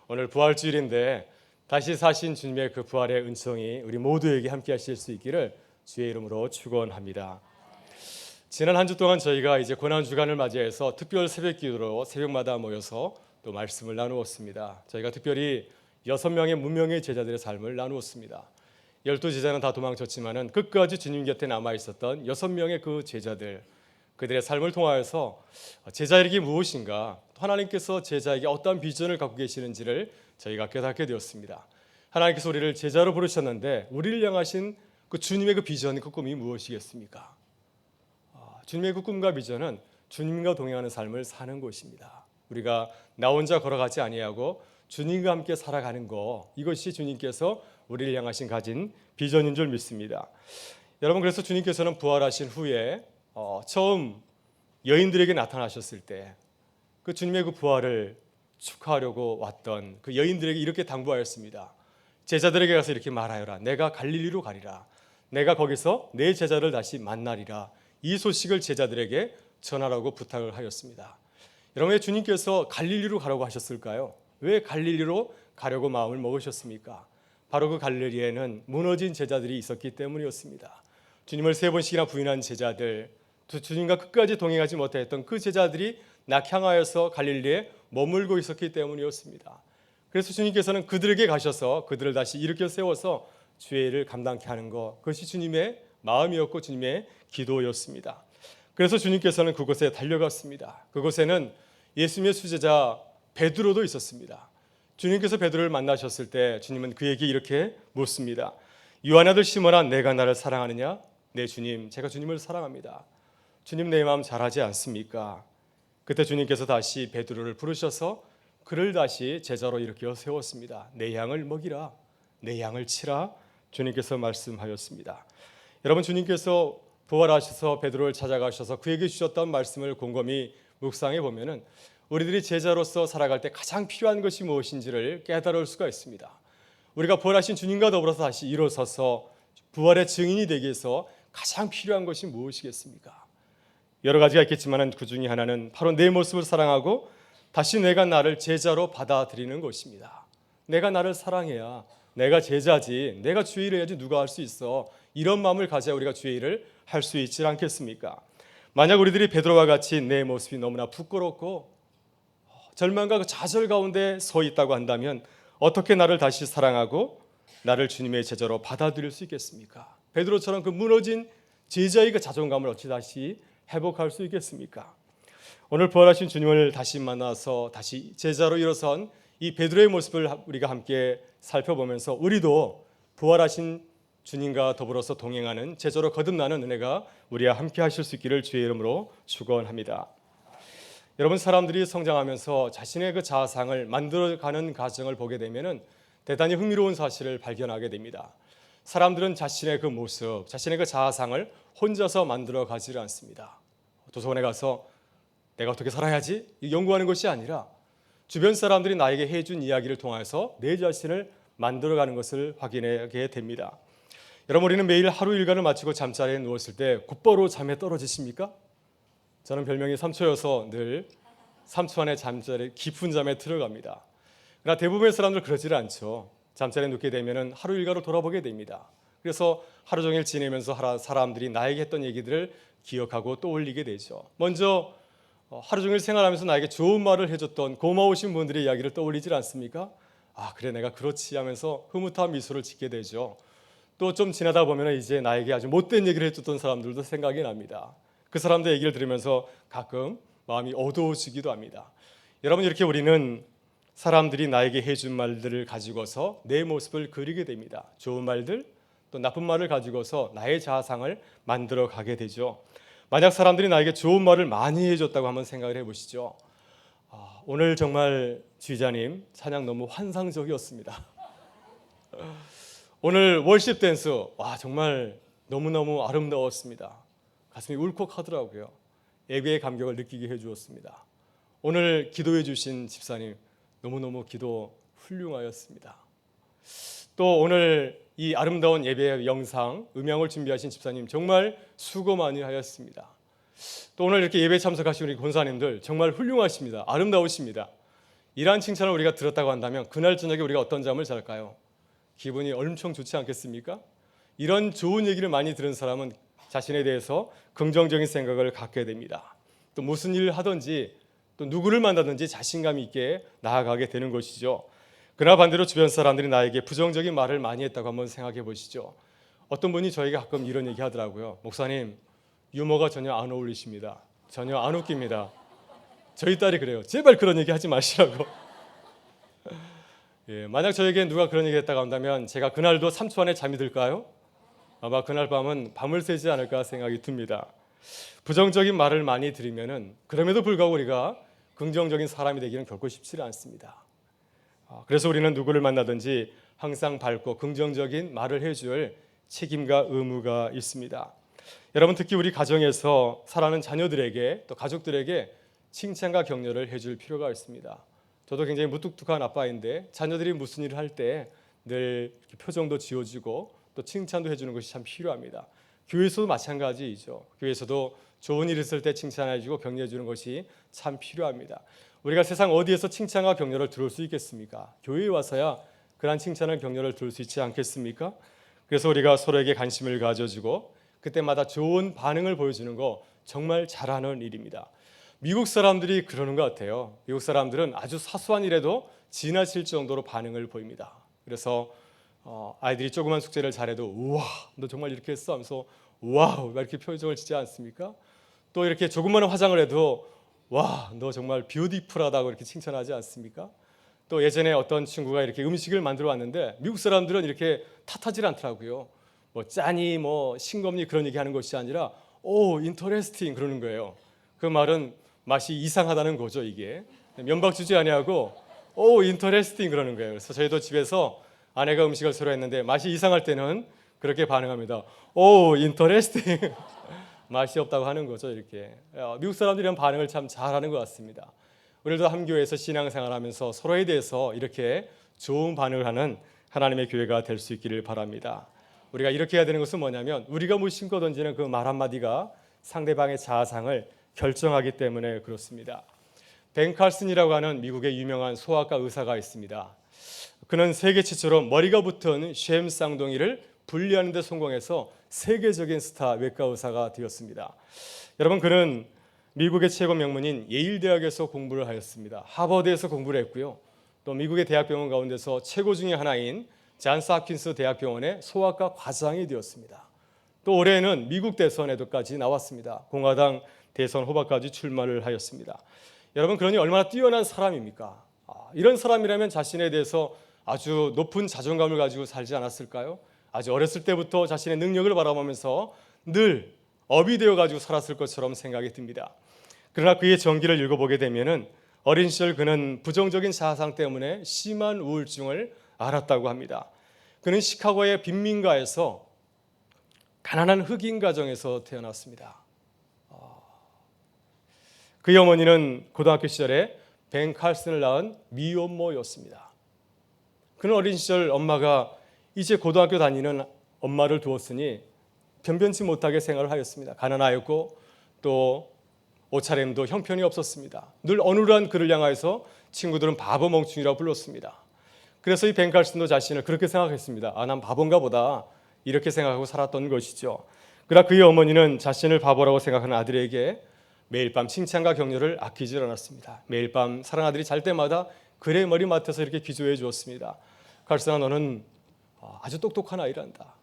오늘 부활주일인데 다시 사신 주님의 그 부활의 은총이 우리 모두에게 함께 하실 수 있기를 주의 이름으로 축원합니다. 지난 한 주 동안 저희가 이제 고난 주간을 맞이해서 특별 새벽기도로 새벽마다 모여서 또 말씀을 나누었습니다. 저희가 특별히 6명의 무명의 제자들의 삶을 나누었습니다. 12제자는 다 도망쳤지만은 끝까지 주님 곁에 남아 있었던 6명의 그 제자들, 그들의 삶을 통하여서 제자에게 무엇인가, 하나님께서 제자에게 어떤 비전을 갖고 계시는지를 저희가 깨닫게 되었습니다. 하나님께서 우리를 제자로 부르셨는데 우리를 향하신 그 주님의 그 비전, 그 꿈이 무엇이겠습니까? 주님의 그 꿈과 비전은 주님과 동행하는 삶을 사는 것입니다. 우리가 나 혼자 걸어가지 아니하고 주님과 함께 살아가는 것, 이것이 주님께서 우리를 향하신 가진 비전인 줄 믿습니다. 여러분, 그래서 주님께서는 부활하신 후에 처음 여인들에게 나타나셨을 때 그 주님의 그 부활을 축하하려고 왔던 그 여인들에게 이렇게 당부하였습니다. 제자들에게 가서 이렇게 말하여라. 내가 갈릴리로 가리라. 내가 거기서 내 제자를 다시 만나리라. 이 소식을 제자들에게 전하라고 부탁을 하였습니다. 여러분, 왜 주님께서 갈릴리로 가라고 하셨을까요? 왜 갈릴리로 가려고 마음을 먹으셨습니까? 바로 그 갈릴리에는 무너진 제자들이 있었기 때문이었습니다. 주님을 3번씩이나 부인한 제자들, 주님과 끝까지 동행하지 못했던 그 제자들이 낙향하여서 갈릴리에 머물고 있었기 때문이었습니다. 그래서 주님께서는 그들에게 가셔서 그들을 다시 일으켜 세워서 주의 일을 감당케 하는 것, 그것이 주님의 마음이었고 주님의 기도였습니다. 그래서 주님께서는 그곳에 달려갔습니다. 그곳에는 예수님의 수제자 베드로도 있었습니다. 주님께서 베드로를 만나셨을 때 주님은 그에게 이렇게 묻습니다. 요한 아들 시몬아, 내가 나를 사랑하느냐? 네 주님, 제가 주님을 사랑합니다. 주님, 내 마음 잘하지 않습니까? 그때 주님께서 다시 베드로를 부르셔서 그를 다시 제자로 일으켜 세웠습니다. 내 양을 먹이라, 내 양을 치라, 주님께서 말씀하였습니다. 여러분, 주님께서 부활하셔서 베드로를 찾아가셔서 그에게 주셨던 말씀을 곰곰이 묵상해 보면은 우리들이 제자로서 살아갈 때 가장 필요한 것이 무엇인지를 깨달을 수가 있습니다. 우리가 부활하신 주님과 더불어서 다시 일어서서 부활의 증인이 되기 위해서 가장 필요한 것이 무엇이겠습니까? 여러 가지가 있겠지만 그 중에 하나는 바로 내 모습을 사랑하고 다시 내가 나를 제자로 받아들이는 것입니다. 내가 나를 사랑해야 내가 제자지, 내가 주의 일을 해야지 누가 할 수 있어. 이런 마음을 가져야 우리가 주의 일을 할 수 있지 않겠습니까? 만약 우리들이 베드로와 같이 내 모습이 너무나 부끄럽고 절망과 그 좌절 가운데 서 있다고 한다면 어떻게 나를 다시 사랑하고 나를 주님의 제자로 받아들일 수 있겠습니까? 베드로처럼 그 무너진 제자의 그 자존감을 어찌 다시 회복할 수 있겠습니까? 오늘 부활하신 주님을 다시 만나서 다시 제자로 일어선 이 베드로의 모습을 우리가 함께 살펴보면서 우리도 부활하신 주님과 더불어서 동행하는 제자로 거듭나는 은혜가 우리와 함께 하실 수 있기를 주의 이름으로 축원합니다. 여러분, 사람들이 성장하면서 자신의 그 자아상을 만들어가는 과정을 보게 되면은 대단히 흥미로운 사실을 발견하게 됩니다. 사람들은 자신의 그 모습, 자신의 그 자아상을 혼자서 만들어 가지를 않습니다. 도서관에 가서 내가 어떻게 살아야지 연구하는 것이 아니라 주변 사람들이 나에게 해준 이야기를 통해서 내 자신을 만들어가는 것을 확인하게 됩니다. 여러분, 우리는 매일 하루 일과를 마치고 잠자리에 누웠을 때 곧바로 잠에 떨어지십니까? 저는 별명이 3초여서 늘 3초 안에 잠자리 깊은 잠에 들어갑니다. 그러나 대부분의 사람들 그러지를 않죠. 잠자리에 눕게 되면 하루 일과를 돌아보게 됩니다. 그래서 하루 종일 지내면서 사람들이 나에게 했던 얘기들을 기억하고 떠올리게 되죠. 먼저 하루 종일 생활하면서 나에게 좋은 말을 해줬던 고마우신 분들의 이야기를 떠올리질 않습니까? 아, 그래, 내가 그렇지 하면서 흐뭇한 미소를 짓게 되죠. 또 좀 지나다 보면 이제 나에게 아주 못된 얘기를 해줬던 사람들도 생각이 납니다. 그 사람들 얘기를 들으면서 가끔 마음이 어두워지기도 합니다. 여러분, 이렇게 우리는 사람들이 나에게 해준 말들을 가지고서 내 모습을 그리게 됩니다. 좋은 말들, 또 나쁜 말을 가지고서 나의 자아상을 만들어 가게 되죠. 만약 사람들이 나에게 좋은 말을 많이 해줬다고 한번 생각을 해보시죠. 오늘 정말 지휘자님 찬양 너무 환상적이었습니다. 오늘 월십 댄스 정말 너무너무 아름다웠습니다. 가슴이 울컥하더라고요. 예배의 감격을 느끼게 해주었습니다. 오늘 기도해 주신 집사님 너무너무 기도 훌륭하였습니다. 또 오늘 이 아름다운 예배 영상 음향을 준비하신 집사님 정말 수고 많이 하였습니다. 또 오늘 이렇게 예배 참석하신 우리 권사님들 정말 훌륭하십니다. 아름다우십니다. 이러한 칭찬을 우리가 들었다고 한다면 그날 저녁에 우리가 어떤 잠을 잘까요? 기분이 엄청 좋지 않겠습니까? 이런 좋은 얘기를 많이 들은 사람은 자신에 대해서 긍정적인 생각을 갖게 됩니다. 또 무슨 일을 하든지 또 누구를 만나든지 자신감 있게 나아가게 되는 것이죠. 그러나 반대로 주변 사람들이 나에게 부정적인 말을 많이 했다고 한번 생각해 보시죠. 어떤 분이 저에게 가끔 이런 얘기 하더라고요. 목사님, 유머가 전혀 안 어울리십니다. 전혀 안 웃깁니다. 저희 딸이 그래요. 제발 그런 얘기 하지 마시라고. 만약 저에게 누가 그런 얘기 했다고 한다면 제가 그날도 3초 안에 잠이 들까요? 아마 그날 밤은 밤을 새지 않을까 생각이 듭니다. 부정적인 말을 많이 들으면은 그럼에도 불구하고 우리가 긍정적인 사람이 되기는 결코 쉽지 않습니다. 그래서 우리는 누구를 만나든지 항상 밝고 긍정적인 말을 해줄 책임과 의무가 있습니다. 여러분, 특히 우리 가정에서 살아가는 자녀들에게 또 가족들에게 칭찬과 격려를 해줄 필요가 있습니다. 저도 굉장히 무뚝뚝한 아빠인데 자녀들이 무슨 일을 할 때 늘 표정도 지어주고 또 칭찬도 해주는 것이 참 필요합니다. 교회에서도 마찬가지이죠. 교회에서도 좋은 일 있을 때 칭찬해주고 격려해주는 것이 참 필요합니다. 우리가 세상 어디에서 칭찬과 격려를 들을 수 있겠습니까? 교회에 와서야 그러한 칭찬과 격려를 들을 수 있지 않겠습니까? 그래서 우리가 서로에게 관심을 가져주고 그때마다 좋은 반응을 보여주는 거 정말 잘하는 일입니다. 미국 사람들이 그러는 것 같아요. 미국 사람들은 아주 사소한 일에도 지나칠 정도로 반응을 보입니다. 그래서 아이들이 조그만 숙제를 잘해도 우와 너 정말 이렇게 했어 하면서 와우 이렇게 표정을 짓지 않습니까? 또 이렇게 조그만 화장을 해도 와 너 정말 뷰티풀하다고 이렇게 칭찬하지 않습니까? 또 예전에 어떤 친구가 이렇게 음식을 만들어 왔는데 미국 사람들은 이렇게 탓하지 않더라고요. 뭐 짜니 뭐 싱겁니 그런 얘기하는 것이 아니라 오 인터레스팅 그러는 거예요. 그 말은 맛이 이상하다는 거죠. 이게 면박 주지 아니하고 오 인터레스팅 그러는 거예요. 그래서 저희도 집에서 아내가 음식을 새로 했는데 맛이 이상할 때는 그렇게 반응합니다. 오 인터레스팅 맛이 없다고 하는 거죠. 이렇게 미국 사람들이 이런 반응을 참 잘하는 것 같습니다. 우리도 함교회에서 신앙생활하면서 서로에 대해서 이렇게 좋은 반응을 하는 하나님의 교회가 될 수 있기를 바랍니다. 우리가 이렇게 해야 되는 것은 뭐냐면 우리가 무심코 던지는 그 말 한마디가 상대방의 자아상을 결정하기 때문에 그렇습니다. 벤 칼슨이라고 하는 미국의 유명한 소아과 의사가 있습니다. 그는 세계 최초로 머리가 붙은 쉔 쌍둥이를 분리하는 데 성공해서 세계적인 스타 외과 의사가 되었습니다. 여러분, 그는 미국의 최고 명문인 예일 대학에서 공부를 하였습니다. 하버드에서 공부를 했고요. 또 미국의 대학병원 가운데서 최고 중의 하나인 잔스 홉킨스 대학병원의 소아과 과장이 되었습니다. 또 올해에는 미국 대선에도까지 나왔습니다. 공화당 대선 후보까지 출마를 하였습니다. 여러분, 그러니 얼마나 뛰어난 사람입니까? 이런 사람이라면 자신에 대해서 아주 높은 자존감을 가지고 살지 않았을까요? 아주 어렸을 때부터 자신의 능력을 바라보면서 늘 업이 되어가지고 살았을 것처럼 생각이 듭니다. 그러나 그의 전기를 읽어보게 되면은 어린 시절 그는 부정적인 사상 때문에 심한 우울증을 앓았다고 합니다. 그는 시카고의 빈민가에서 가난한 흑인 가정에서 태어났습니다. 그의 어머니는 고등학교 시절에 벤 칼슨을 낳은 미혼모였습니다. 그는 어린 시절 엄마가 이제 고등학교 다니는 엄마를 두었으니 변변치 못하게 생활을 하였습니다. 가난하였고 또 옷차림도 형편이 없었습니다. 늘 어눌한 그를 향하여서 친구들은 바보 멍충이라고 불렀습니다. 그래서 이 벤 칼슨도 자신을 그렇게 생각했습니다. 난 바본가 보다 이렇게 생각하고 살았던 것이죠. 그러나 그의 어머니는 자신을 바보라고 생각하는 아들에게 매일 밤 칭찬과 격려를 아끼지 않았습니다. 매일 밤 사랑 아들이 잘 때마다 그의 머리맡에서 이렇게 기도해 주었습니다. 칼슨아, 너는 아주 똑똑한 아이란다.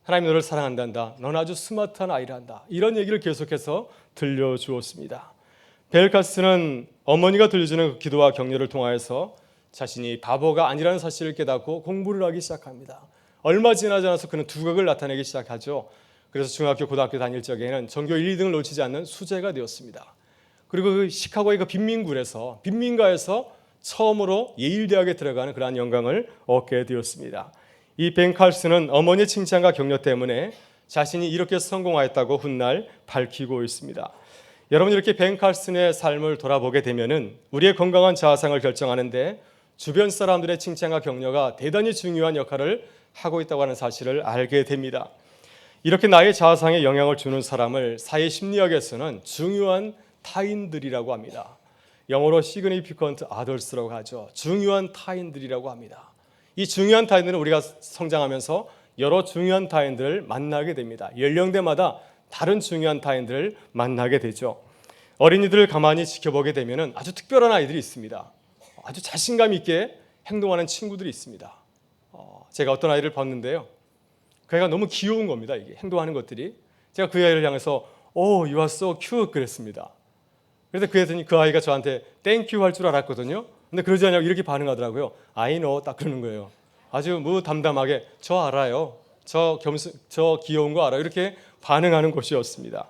하나님 너를 사랑한단다. 너는 아주 스마트한 아이란다. 이런 얘기를 계속해서 들려주었습니다. 벤 칼슨은 어머니가 들려주는 기도와 격려를 통하여서 자신이 바보가 아니라는 사실을 깨닫고 공부를 하기 시작합니다. 얼마 지나지 않아서 그는 두각을 나타내기 시작하죠. 그래서 중학교, 고등학교 다닐 적에는 전교 1, 2등을 놓치지 않는 수재가 되었습니다. 그리고 그 시카고의 그 빈민가에서 처음으로 예일 대학에 들어가는 그러한 영광을 얻게 되었습니다. 이 벤 칼슨은 어머니의 칭찬과 격려 때문에 자신이 이렇게 성공하였다고 훗날 밝히고 있습니다. 여러분, 이렇게 벤 칼슨의 삶을 돌아보게 되면은 우리의 건강한 자아상을 결정하는데 주변 사람들의 칭찬과 격려가 대단히 중요한 역할을 하고 있다고 하는 사실을 알게 됩니다. 이렇게 나의 자아상에 영향을 주는 사람을 사회심리학에서는 중요한 타인들이라고 합니다. 영어로 significant others라고 하죠. 중요한 타인들이라고 합니다. 이 중요한 타인들은 우리가 성장하면서 여러 중요한 타인들을 만나게 됩니다. 연령대마다 다른 중요한 타인들을 만나게 되죠. 어린이들을 가만히 지켜보게 되면 아주 특별한 아이들이 있습니다. 아주 자신감 있게 행동하는 친구들이 있습니다. 제가 어떤 아이를 봤는데요. 그 아이가 너무 귀여운 겁니다. 이게 행동하는 것들이. 제가 그 아이를 향해서 you are so cute 그랬습니다. 그래서 그랬더니 그 아이가 저한테 thank you 할 줄 알았거든요. 근데 그러지 않냐고 이렇게 반응하더라고요. I know 딱 그러는 거예요. 아주 무담담하게 저 알아요. 저 귀여운 거 알아요. 이렇게 반응하는 것이었습니다.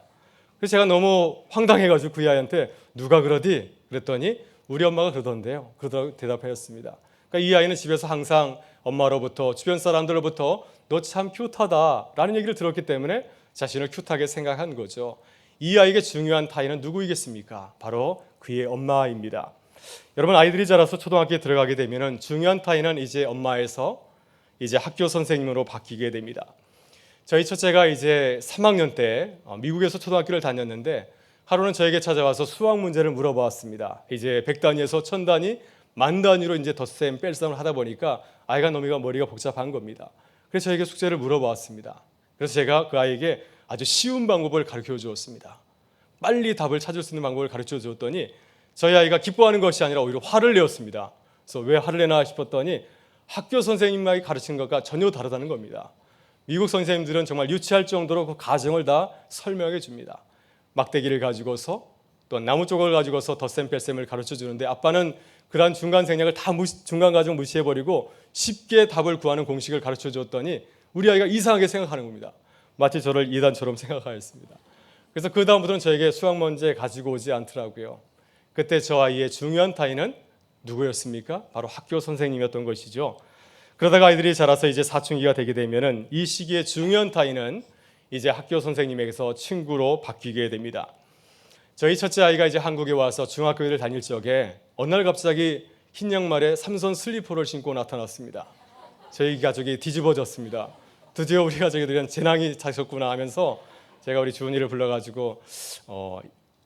그래서 제가 너무 황당해가지고 그 아이한테 누가 그러디? 그랬더니 우리 엄마가 그러던데요. 그러더라고 대답하였습니다. 그러니까 이 아이는 집에서 항상 엄마로부터 주변 사람들로부터 너 참 큐트하다라는 얘기를 들었기 때문에 자신을 큐트하게 생각한 거죠. 이 아이에게 중요한 타인은 누구이겠습니까? 바로 그의 엄마입니다. 여러분, 아이들이 자라서 초등학교에 들어가게 되면 중요한 타인은 이제 엄마에서 이제 학교 선생님으로 바뀌게 됩니다. 저희 첫째가 이제 3학년 때 미국에서 초등학교를 다녔는데 하루는 저에게 찾아와서 수학 문제를 물어보았습니다. 이제 100단위에서 1000단위, 만 단위로 이제 덧셈 뺄셈을 하다 보니까 아이가 너무 머리가 복잡한 겁니다. 그래서 저에게 숙제를 물어보았습니다. 그래서 제가 그 아이에게 아주 쉬운 방법을 가르쳐 주었습니다. 빨리 답을 찾을 수 있는 방법을 가르쳐 주었더니 저희 아이가 기뻐하는 것이 아니라 오히려 화를 내었습니다. 그래서 왜 화를 내나 싶었더니 학교 선생님이 가르친 것과 전혀 다르다는 겁니다. 미국 선생님들은 정말 유치할 정도로 그 과정을 다 설명해 줍니다. 막대기를 가지고서 또 나무 조각을 가지고서 덧셈 뺄셈을 가르쳐 주는데 아빠는 그러한 중간 생략을 다 중간 과정 무시해버리고 쉽게 답을 구하는 공식을 가르쳐 줬더니 우리 아이가 이상하게 생각하는 겁니다. 마치 저를 이단처럼 생각하였습니다. 그래서 그 다음부터는 저에게 수학 문제 가지고 오지 않더라고요. 그때 저 아이의 중요한 타인은 누구였습니까? 바로 학교 선생님이었던 것이죠. 그러다가 아이들이 자라서 이제 사춘기가 되게 되면은 이 시기의 중요한 타인은 이제 학교 선생님에게서 친구로 바뀌게 됩니다. 저희 첫째 아이가 이제 한국에 와서 중학교를 다닐 적에 어느 날 갑자기 흰 양말에 삼선 슬리퍼를 신고 나타났습니다. 저희 가족이 뒤집어졌습니다. 드디어 우리 가족들은 재앙이 자셨구나 하면서 제가 우리 주은이를 불러가지고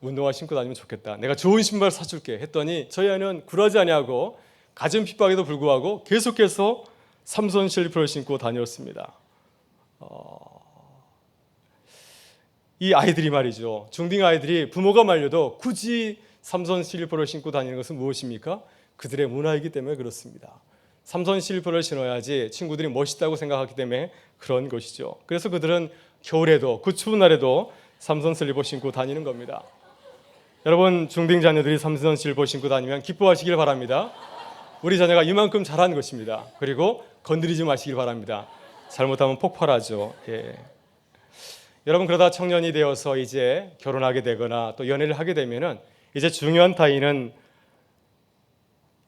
운동화 신고 다니면 좋겠다. 내가 좋은 신발 사줄게 했더니 저희 아이는 굴하지 아니하고 갖은 핍박에도 불구하고 계속해서 삼선 슬리퍼를 신고 다녔습니다. 이 아이들이 말이죠. 중딩 아이들이 부모가 말려도 굳이 삼선 슬리퍼를 신고 다니는 것은 무엇입니까? 그들의 문화이기 때문에 그렇습니다. 삼선 슬리퍼를 신어야지 친구들이 멋있다고 생각하기 때문에 그런 것이죠. 그래서 그들은 겨울에도 그 추운 날에도 삼선 슬리퍼 신고 다니는 겁니다. 여러분, 중딩 자녀들이 삼선 슬리퍼 신고 다니면 기뻐하시길 바랍니다. 우리 자녀가 이만큼 잘한 것입니다. 그리고 건드리지 마시길 바랍니다. 잘못하면 폭발하죠. 예. 여러분, 그러다 청년이 되어서 이제 결혼하게 되거나 또 연애를 하게 되면은 이제 중요한 타인은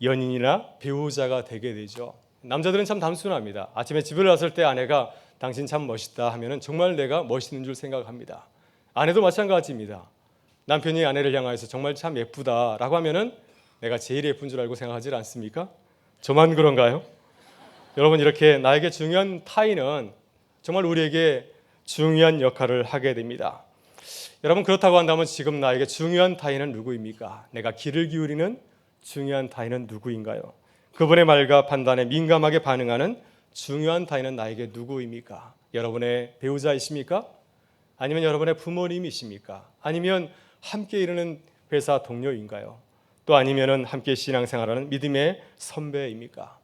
연인이나 배우자가 되게 되죠. 남자들은 참 단순합니다. 아침에 집을 나설 때 아내가 당신 참 멋있다 하면은 정말 내가 멋있는 줄 생각합니다. 아내도 마찬가지입니다. 남편이 아내를 향하여서 정말 참 예쁘다라고 하면은 내가 제일 예쁜 줄 알고 생각하지 않습니까? 저만 그런가요? 여러분, 이렇게 나에게 중요한 타인은 정말 우리에게 중요한 역할을 하게 됩니다. 여러분, 그렇다고 한다면 지금 나에게 중요한 타인은 누구입니까? 내가 귀를 기울이는 중요한 타인은 누구인가요? 그분의 말과 판단에 민감하게 반응하는 중요한 타인은 나에게 누구입니까? 여러분의 배우자이십니까? 아니면 여러분의 부모님이십니까? 아니면 함께 일하는 회사 동료인가요? 또 아니면 함께 신앙생활하는 믿음의 선배입니까?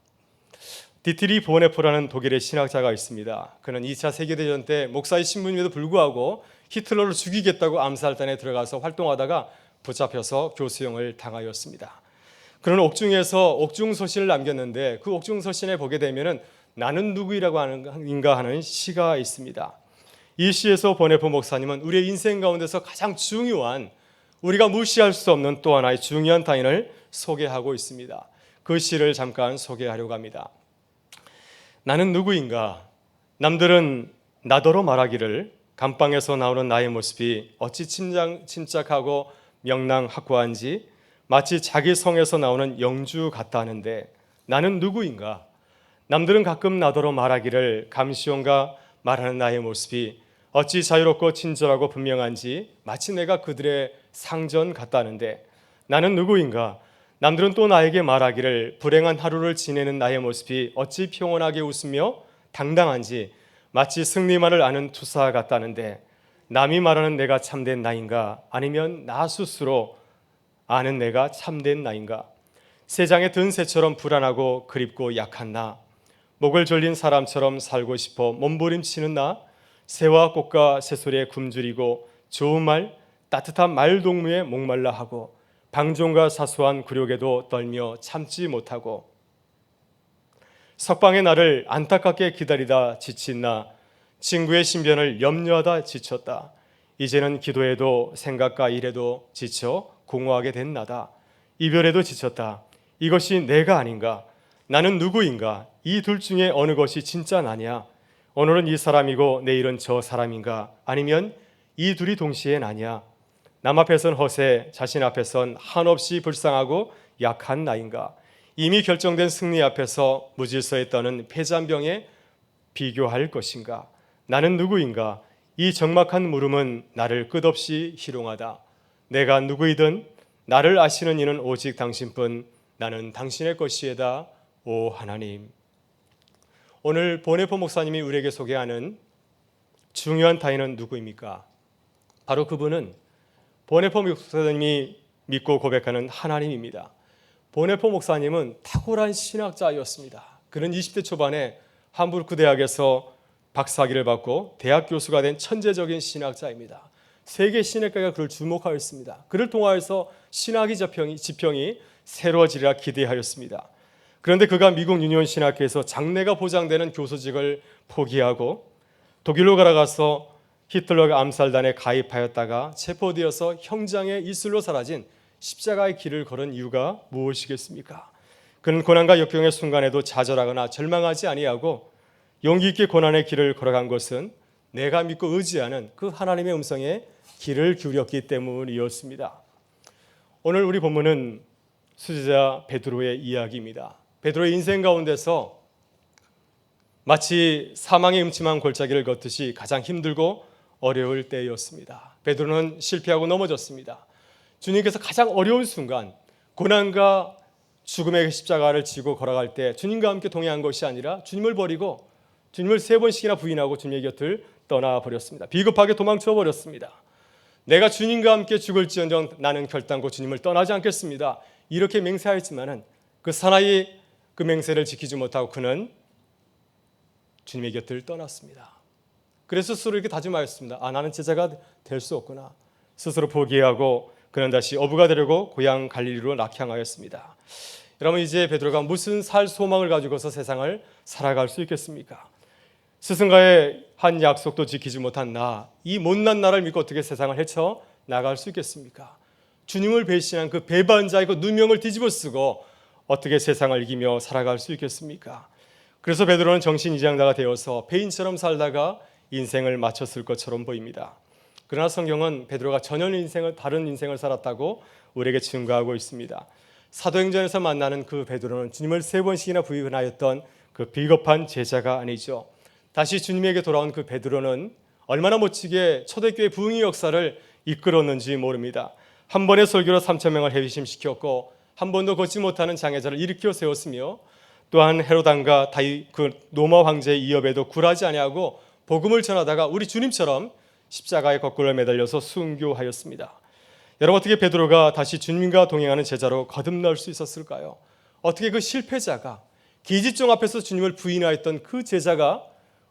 디트리 보네포라는 독일의 신학자가 있습니다. 그는 2차 세계대전 때 목사의 신분임에도 불구하고 히틀러를 죽이겠다고 암살단에 들어가서 활동하다가 붙잡혀서 교수형을 당하였습니다. 그는 옥중에서 옥중서신을 남겼는데 그 옥중서신에 보게 되면은 나는 누구이라고 하는가 하는 시가 있습니다. 이 시에서 보네포 목사님은 우리의 인생 가운데서 가장 중요한, 우리가 무시할 수 없는 또 하나의 중요한 타인을 소개하고 있습니다. 그 시를 잠깐 소개하려고 합니다. 나는 누구인가? 남들은 나더러 말하기를 감방에서 나오는 나의 모습이 어찌 침착하고 명랑확고한지 마치 자기 성에서 나오는 영주 같다 하는데 나는 누구인가? 남들은 가끔 나더러 말하기를 감시원과 말하는 나의 모습이 어찌 자유롭고 친절하고 분명한지 마치 내가 그들의 상전 같다는데 나는 누구인가? 남들은 또 나에게 말하기를 불행한 하루를 지내는 나의 모습이 어찌 평온하게 웃으며 당당한지 마치 승리만을 아는 투사 같다는데 남이 말하는 내가 참된 나인가? 아니면 나 스스로 아는 내가 참된 나인가? 세상에 든 새처럼 불안하고 그립고 약한 나, 목을 졸린 사람처럼 살고 싶어 몸부림치는 나, 새와 꽃과 새소리에 굶주리고 좋은 말, 따뜻한 말동무에 목말라 하고 방종과 사소한 굴욕에도 떨며 참지 못하고 석방의 날을 안타깝게 기다리다 지친 나, 친구의 신변을 염려하다 지쳤다. 이제는 기도해도 생각과 일에도 지쳐 공허하게 된 나다. 이별에도 지쳤다. 이것이 내가 아닌가? 나는 누구인가? 이 둘 중에 어느 것이 진짜 나냐? 오늘은 이 사람이고 내일은 저 사람인가? 아니면 이 둘이 동시에 나냐? 남 앞에선 허세, 자신 앞에선 한없이 불쌍하고 약한 나인가? 이미 결정된 승리 앞에서 무질서에 떠는 패잔병에 비교할 것인가? 나는 누구인가? 이 적막한 물음은 나를 끝없이 희롱하다. 내가 누구이든 나를 아시는 이는 오직 당신뿐. 나는 당신의 것이에다, 오 하나님. 오늘 보네포 목사님이 우리에게 소개하는 중요한 타인은 누구입니까? 바로 그분은 보네포 목사님이 믿고 고백하는 하나님입니다. 보네포 목사님은 탁월한 신학자였습니다. 그는 20대 초반에 함부르크 대학에서 박사학위를 받고 대학 교수가 된 천재적인 신학자입니다. 세계 신학계가 그를 주목하였습니다. 그를 통하여서 신학의 지평이 새로워지리라 기대하였습니다. 그런데 그가 미국 유니온 신학회에서 장래가 보장되는 교수직을 포기하고 독일로 걸어가서 히틀러 암살단에 가입하였다가 체포되어서 형장의 이슬로 사라진 십자가의 길을 걸은 이유가 무엇이겠습니까? 그는 고난과 역경의 순간에도 좌절하거나 절망하지 아니하고 용기 있게 고난의 길을 걸어간 것은 내가 믿고 의지하는 그 하나님의 음성에 귀를 기울였기 때문이었습니다. 오늘 우리 본문은 수제자 베드로의 이야기입니다. 베드로의 인생 가운데서 마치 사망의 음침한 골짜기를 걷듯이 가장 힘들고 어려울 때였습니다. 베드로는 실패하고 넘어졌습니다. 주님께서 가장 어려운 순간, 고난과 죽음의 십자가를 지고 걸어갈 때 주님과 함께 동행한 것이 아니라 주님을 버리고 주님을 3번씩이나 부인하고 주님의 곁을 떠나버렸습니다. 비겁하게 도망쳐 버렸습니다. 내가 주님과 함께 죽을지언정 나는 결단코 주님을 떠나지 않겠습니다. 이렇게 맹세하였지만은 그 사나이 그 맹세를 지키지 못하고 그는 주님의 곁을 떠났습니다. 그래서 스스로 이렇게 다짐하였습니다. 나는 제자가 될 수 없구나. 스스로 포기하고 그는 다시 어부가 되려고 고향 갈릴리로 낙향하였습니다. 여러분, 이제 베드로가 무슨 살 소망을 가지고서 세상을 살아갈 수 있겠습니까? 스승과의 한 약속도 지키지 못한 이 못난 나를 믿고 어떻게 세상을 헤쳐 나갈 수 있겠습니까? 주님을 배신한 그 배반자의 그 누명을 뒤집어쓰고 어떻게 세상을 이기며 살아갈 수 있겠습니까? 그래서 베드로는 정신이장자가 되어서 배인처럼 살다가 인생을 마쳤을 것처럼 보입니다. 그러나 성경은 베드로가 전혀 다른 인생을 살았다고 우리에게 증거하고 있습니다. 사도행전에서 만나는 그 베드로는 주님을 3번씩이나 부인하였던 그 비겁한 제자가 아니죠. 다시 주님에게 돌아온 그 베드로는 얼마나 멋지게 초대교회 부흥의 역사를 이끌었는지 모릅니다. 한 번의 설교로 3,000명을 회심시켰고 한 번도 걷지 못하는 장애자를 일으켜 세웠으며 또한 헤로당과 그 로마 황제의 이업에도 굴하지 아니하고 복음을 전하다가 우리 주님처럼 십자가에 거꾸로 매달려서 순교하였습니다. 여러분, 어떻게 베드로가 다시 주님과 동행하는 제자로 거듭날 수 있었을까요? 어떻게 그 실패자가 기지종 앞에서 주님을 부인하였던 그 제자가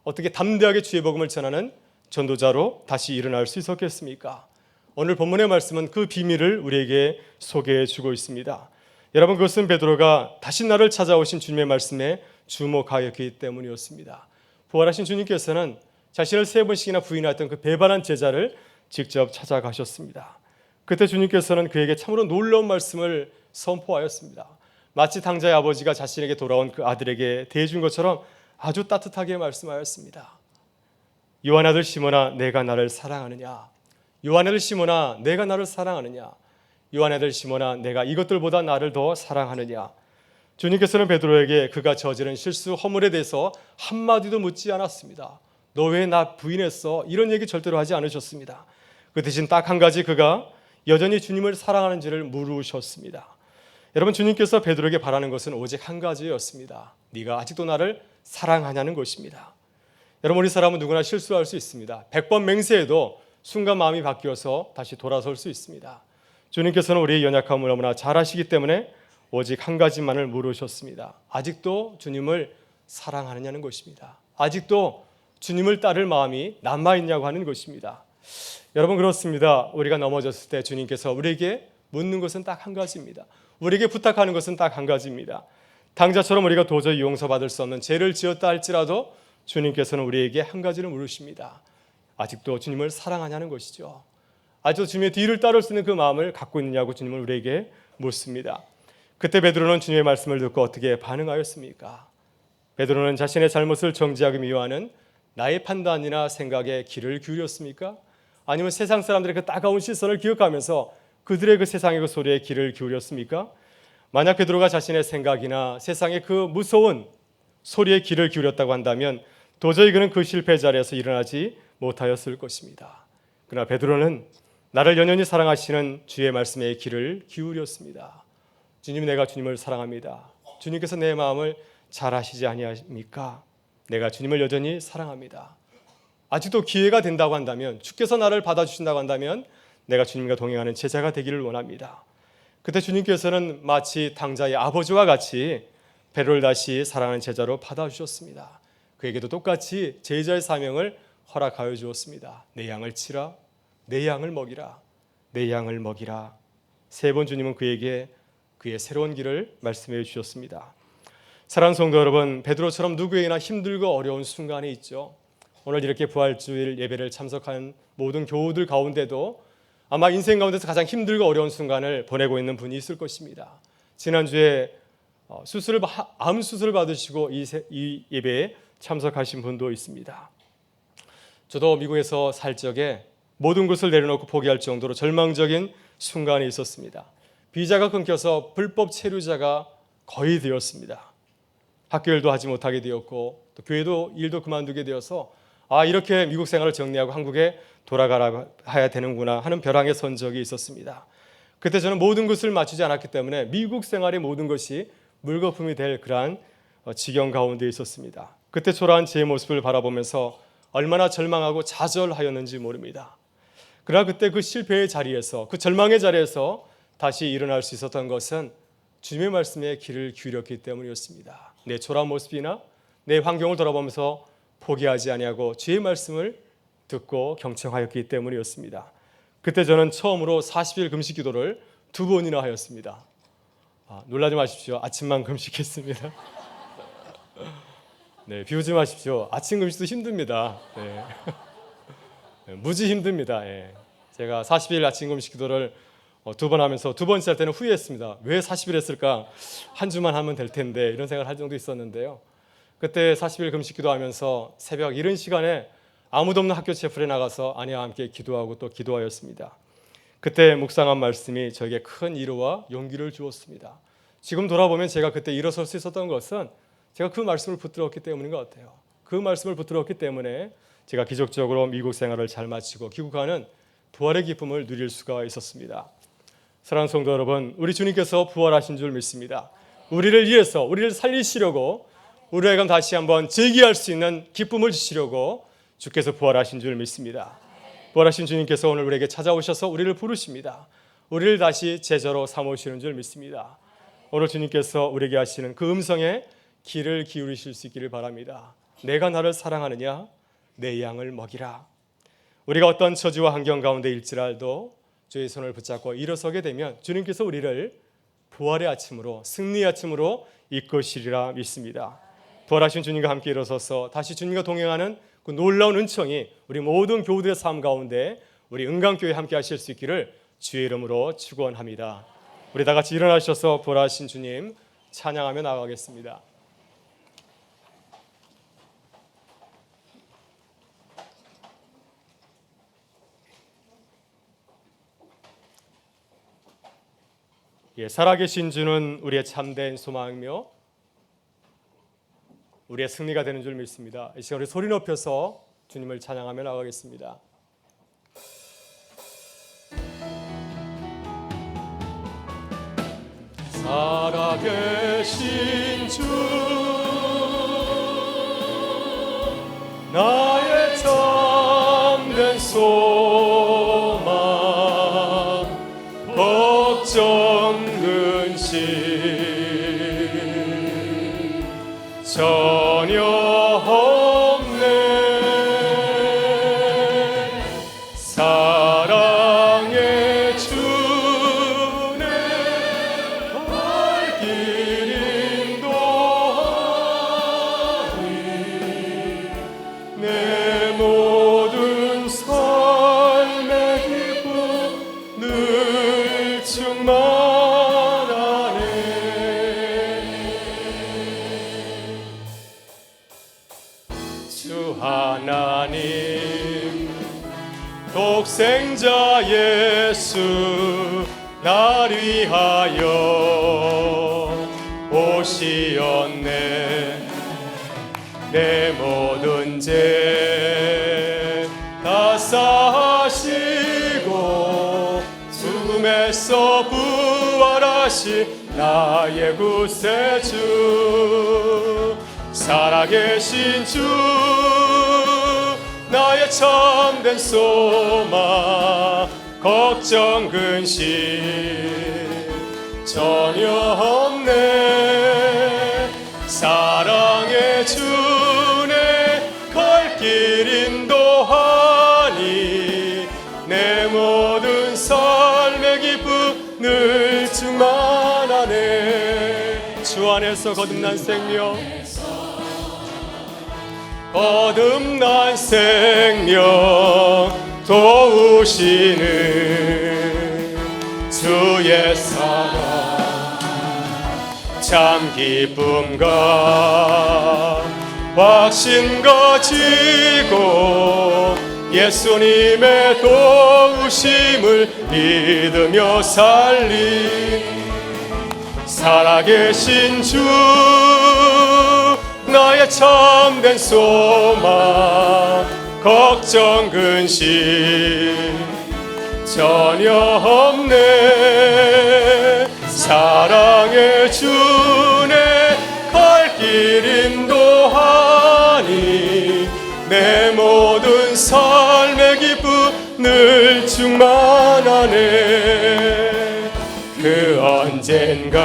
어떻게 담대하게 주의 복음을 전하는 전도자로 다시 일어날 수 있었겠습니까? 오늘 본문의 말씀은 그 비밀을 우리에게 소개해 주고 있습니다. 여러분, 그것은 베드로가 다시 나를 찾아오신 주님의 말씀에 주목하였기 때문이었습니다. 부활하신 주님께서는 자신을 3번씩이나 부인하였던 그 배반한 제자를 직접 찾아가셨습니다. 그때 주님께서는 그에게 참으로 놀라운 말씀을 선포하였습니다. 마치 당자의 아버지가 자신에게 돌아온 그 아들에게 대해준 것처럼 아주 따뜻하게 말씀하였습니다. 요한 아들 시몬아, 내가 나를 사랑하느냐? 요한 아들 시몬아, 내가 나를 사랑하느냐? 요한 아들 시몬아, 내가 이것들보다 나를 더 사랑하느냐? 주님께서는 베드로에게 그가 저지른 실수 허물에 대해서 한마디도 묻지 않았습니다. 너 왜 나 부인했어? 이런 얘기 절대로 하지 않으셨습니다. 그 대신 딱 한 가지, 그가 여전히 주님을 사랑하는지를 물으셨습니다. 여러분, 주님께서 베드로에게 바라는 것은 오직 한 가지였습니다. 네가 아직도 나를 사랑하냐는 것입니다. 여러분, 우리 사람은 누구나 실수할 수 있습니다. 100번 맹세해도 순간 마음이 바뀌어서 다시 돌아설 수 있습니다. 주님께서는 우리의 연약함을 너무나 잘 아시기 때문에 오직 한 가지만을 물으셨습니다. 아직도 주님을 사랑하느냐는 것입니다. 아직도 주님을 따를 마음이 남아있냐고 하는 것입니다. 여러분, 그렇습니다. 우리가 넘어졌을 때 주님께서 우리에게 묻는 것은 딱 한 가지입니다. 우리에게 부탁하는 것은 딱 한 가지입니다. 당자처럼 우리가 도저히 용서받을 수 없는 죄를 지었다 할지라도 주님께서는 우리에게 한 가지를 물으십니다. 아직도 주님을 사랑하냐는 것이죠. 아직도 주님의 뒤를 따를 수 있는 그 마음을 갖고 있느냐고 주님은 우리에게 묻습니다. 그때 베드로는 주님의 말씀을 듣고 어떻게 반응하였습니까? 베드로는 자신의 잘못을 정지하기 미워하는 나의 판단이나 생각에 귀를 기울였습니까? 아니면 세상 사람들의 그 따가운 시선을 기억하면서 그들의 그 세상의 그 소리에 귀를 기울였습니까? 만약 베드로가 자신의 생각이나 세상의 그 무서운 소리에 귀를 기울였다고 한다면 도저히 그는 그 실패 자리에서 일어나지 못하였을 것입니다. 그러나 베드로는 나를 연연히 사랑하시는 주의 말씀에 귀를 기울였습니다. 주님, 내가 주님을 사랑합니다. 주님께서 내 마음을 잘 아시지 아니합니까? 내가 주님을 여전히 사랑합니다. 아직도 기회가 된다고 한다면, 주께서 나를 받아주신다고 한다면 내가 주님과 동행하는 제자가 되기를 원합니다. 그때 주님께서는 마치 당자의 아버지와 같이 베드로를 다시 사랑하는 제자로 받아주셨습니다. 그에게도 똑같이 제자의 사명을 허락하여 주었습니다. 내 양을 치라, 내 양을 먹이라, 내 양을 먹이라. 세 번 주님은 그에게 그의 새로운 길을 말씀해 주셨습니다. 사랑하는 성도 여러분, 베드로처럼 누구에게나 힘들고 어려운 순간이 있죠. 오늘 이렇게 부활주일 예배를 참석한 모든 교우들 가운데도 아마 인생 가운데서 가장 힘들고 어려운 순간을 보내고 있는 분이 있을 것입니다. 지난주에 암 수술을 받으시고 이 예배에 참석하신 분도 있습니다. 저도 미국에서 살 적에 모든 것을 내려놓고 포기할 정도로 절망적인 순간이 있었습니다. 비자가 끊겨서 불법 체류자가 거의 되었습니다. 학교 일도 하지 못하게 되었고 또 교회도 일도 그만두게 되어서 이렇게 미국 생활을 정리하고 한국에 돌아가야 되는구나 하는 벼랑에 선 적이 있었습니다. 그때 저는 모든 것을 맞추지 않았기 때문에 미국 생활의 모든 것이 물거품이 될 그러한 지경 가운데 있었습니다. 그때 초라한 제 모습을 바라보면서 얼마나 절망하고 좌절하였는지 모릅니다. 그러나 그때 그 실패의 자리에서, 그 절망의 자리에서 다시 일어날 수 있었던 것은 주님의 말씀에 귀를 기울였기 때문이었습니다. 내 초라한 모습이나 내 환경을 돌아보면서 포기하지 아니하고 주의 말씀을 듣고 경청하였기 때문이었습니다. 그때 저는 처음으로 40일 금식 기도를 2번이나 하였습니다. 놀라지 마십시오. 아침만 금식했습니다. 네, 비우지 마십시오. 아침 금식도 힘듭니다. 네. 무지 힘듭니다. 제가 40일 아침 금식 기도를 2번 하면서 두 번째 할 때는 후회했습니다. 왜 40일 했을까? 한 주만 하면 될 텐데 이런 생각을 할 정도 있었는데요. 그때 40일 금식 기도하면서 새벽 이른 시간에 아무도 없는 학교 채플에 나가서 아내와 함께 기도하고 또 기도하였습니다. 그때 묵상한 말씀이 저에게 큰 위로와 용기를 주었습니다. 지금 돌아보면 제가 그때 일어설 수 있었던 것은 제가 그 말씀을 붙들었기 때문인 것 같아요. 그 말씀을 붙들었기 때문에 제가 기적적으로 미국 생활을 잘 마치고 귀국하는 부활의 기쁨을 누릴 수가 있었습니다. 사랑하는 성도 여러분, 우리 주님께서 부활하신 줄 믿습니다. 우리를 위해서, 우리를 살리시려고, 우리에게 다시 한번 재기할 수 있는 기쁨을 주시려고 주께서 부활하신 줄 믿습니다. 부활하신 주님께서 오늘 우리에게 찾아오셔서 우리를 부르십니다. 우리를 다시 제자로 삼으시는 줄 믿습니다. 오늘 주님께서 우리에게 하시는 그 음성에 귀를 기울이실 수 있기를 바랍니다. 내가 나를 사랑하느냐? 내 양을 먹이라. 우리가 어떤 처지와 환경 가운데 일지라도 주의 손을 붙잡고 일어서게 되면 주님께서 우리를 부활의 아침으로, 승리의 아침으로 이끄시리라 믿습니다. 부활하신 주님과 함께 일어서서 다시 주님과 동행하는 그 놀라운 은총이 우리 모든 교우들의 삶 가운데 우리 은강교회 함께 하실 수 있기를 주의 이름으로 축원합니다. 우리 다 같이 일어나셔서 부활하신 주님 찬양하며 나가겠습니다. 살아계신 주는 우리의 참된 소망이며 우리의 승리가 되는 줄 믿습니다. 이 시간 우리 소리 높여서 주님을 찬양하며 나가겠습니다. 살아계신 주 나의 참된 소망 걱정 근심 전혀 없네. 사랑의 주네 발길 인도하니 내 모든 삶의 기쁨 늘 충만하네. 독생자 예수 날 위하여 오시었네. 내 모든 죄 다 사하시고 죽음에서 부활하신 나의 구세주, 살아계신 주, 나의 참된 소망, 걱정 근심 전혀 없네. 사랑의 주네 갈 길 인도하니 내 모든 삶의 기쁨 늘 충만하네. 주 안에서 거듭난 생명, 거듭난 생명 도우시는 주의 사랑, 참 기쁨과 확신 가지고 예수님의 도우심을 믿으며 살리. 살아계신 주, 나의 참된 소망, 걱정 근심 전혀 없네. 사랑의 주네 갈 길 인도하니 내 모든 삶의 기쁨 늘 충만하네. 그 언젠가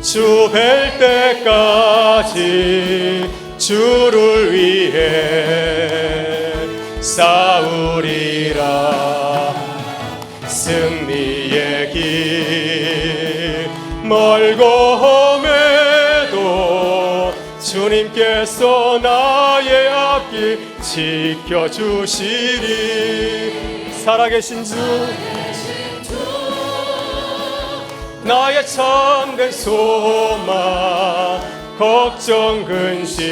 주 뵐 때까지 주를 위해 싸우리라. 승리의 길 멀고 험해도 주님께서 나의 앞길 지켜주시리. 살아계신 주, 나의 참된 소망, 걱정 근심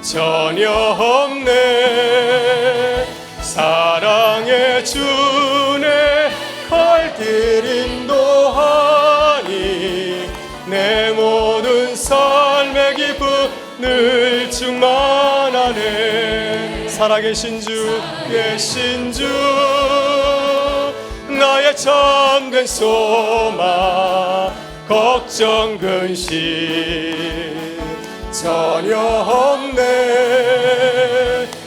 전혀 없네. 사랑의 주네 갈 길 인도하니 내 모든 삶의 기쁨 늘 충만하네. 살아계신 주, 계신 주, 나의 참된 소망, 걱정 근심 전혀 없네.